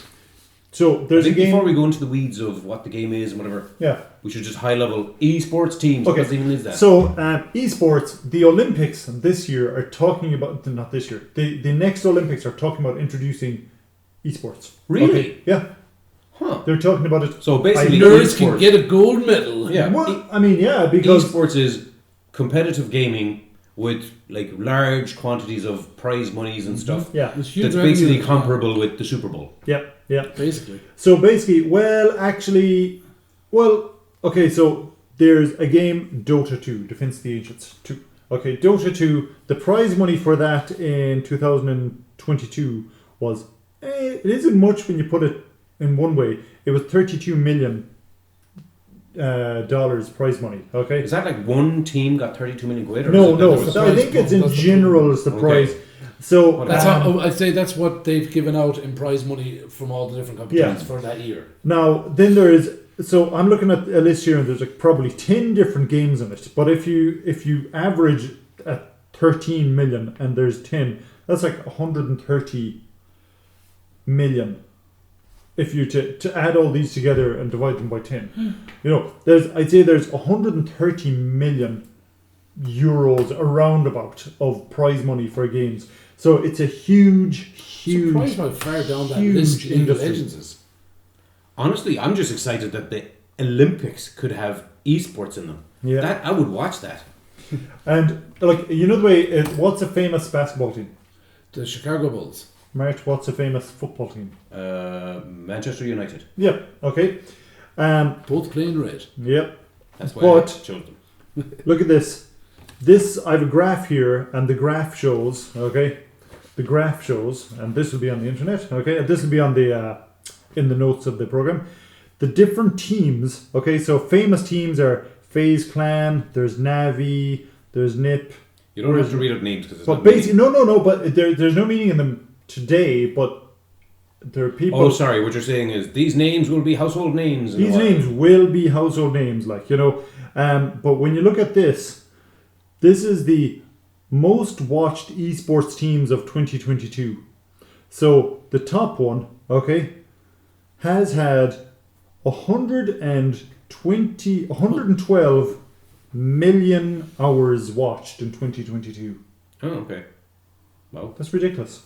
So there's I a think game. before we go into the weeds of what the game is and whatever, Yeah. we should just high level esports teams. Okay. What even is that? So esports, the Olympics this year are talking about not this year. The next Olympics are talking about introducing esports. Really? Okay, yeah. Huh. They're talking about it. So basically, Nerds can esports- get a gold medal. Yeah. Well, I mean, yeah, because Esports is competitive gaming with like large quantities of prize monies and stuff. yeah, There's huge That's revenue basically in it. comparable with the Super Bowl. yeah. Basically. So basically, okay, so there's a game, Dota 2, Defense of the Ancients 2. Okay, Dota 2, the prize money for that in 2022 was, it isn't much when you put it in one way. It was $32 million prize money, okay? Is that like one team got 32 million quid? Or No, is it no, that there so was- I think it's in That's the general is the Okay. prize. So That's um, how I'd say that's what they've given out in prize money from all the different competitions for that year. now, then there is. So I'm looking at a list here, and there's like probably 10 different games in it. But if you average at 13 million, and there's 10, that's like 130 million. If you to add all these together and divide them by 10, I'd say there's 130 million euros around about of prize money for games. So it's a huge. Surprised how far down that huge list League of industry. Legends is. Honestly, I'm just excited that the Olympics could have esports in them. Yeah. That I would watch that. And like the way, what's a famous basketball team? The Chicago Bulls. Mart, what's a famous football team? Manchester United. Yeah. Okay. Both playing red. Yep. That's why But- I chose them. Look at this. I have a graph here, and the graph shows. Okay. The graph shows, and this will be on the internet. Okay. And this will be on the in the notes of the program. The different teams. Okay. So famous teams are FaZe Clan. There's Navi. There's NIP. You don't have to read out names because it's But not basically, no. But there's no meaning in them today. But there are people. Oh, sorry. What you're saying is these names will be household names. in a These while. names will be household names, but when you look at this is the most watched esports teams of 2022. So the top one, okay, has had 112 million hours watched in 2022. Oh, okay. Wow. That's ridiculous.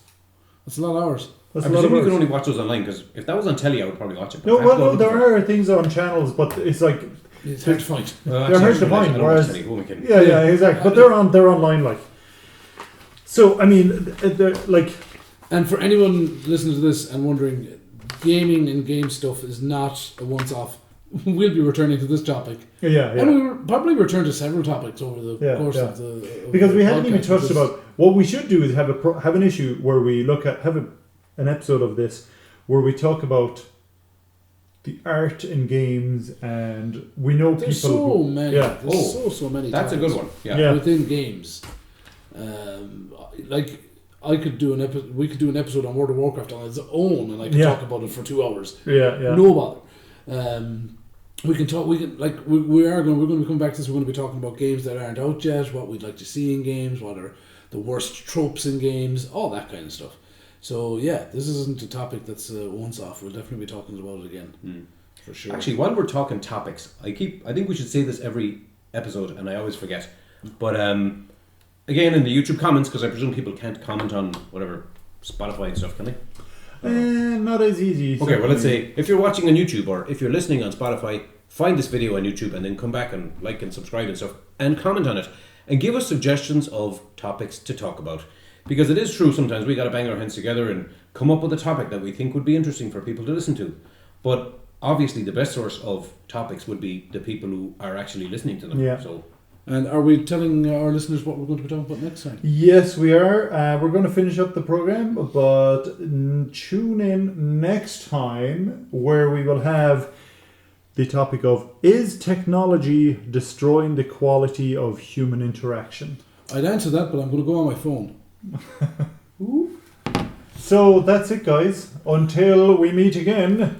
That's a lot of hours. That's I a lot of presume you can hours. only watch those online, because if that was on telly, I would probably watch it. No, well, no, there are things on channels, but it's like It's hard to find. they're hard to find. Whereas, Yeah. yeah, exactly. But they're online, like. So I mean, they're like. And for anyone listening to this and wondering, gaming and game stuff is not a once-off. We'll be returning to this topic. Yeah. And we will probably return to several topics over the course of the... Because the we haven't even podcast. touched about... What we should do is have an issue where we look at... Have an episode of this where we talk about the art in games, and we know There's people... so many. Yeah. There's so many That's a topics good one. Yeah. within games. Like... I could do we could do an episode on World of Warcraft on its own, and I could talk about it for 2 hours. Yeah. No bother. We can talk. We're going to be coming back to this. We're going to be talking about games that aren't out yet, what we'd like to see in games, what are the worst tropes in games, all that kind of stuff. So yeah, this isn't a topic that's once off. We'll definitely be talking about it again, for sure. Actually, while we're talking topics, I think we should say this every episode, and I always forget. But again, in the YouTube comments, because I presume people can't comment on whatever Spotify and stuff, can they? Not as easy. Okay, well, let's say if you're watching on YouTube or if you're listening on Spotify, find this video on YouTube and then come back and like and subscribe and stuff and comment on it and give us suggestions of topics to talk about. Because it is true, sometimes we got to bang our heads together and come up with a topic that we think would be interesting for people to listen to. But obviously, the best source of topics would be the people who are actually listening to them. Yeah. So. And are we telling our listeners what we're going to be talking about next time? Yes, we are. We're going to finish up the program, but tune in next time where we will have the topic of, is technology destroying the quality of human interaction? I'd answer that, but I'm going to go on my phone. So that's it, guys. Until we meet again.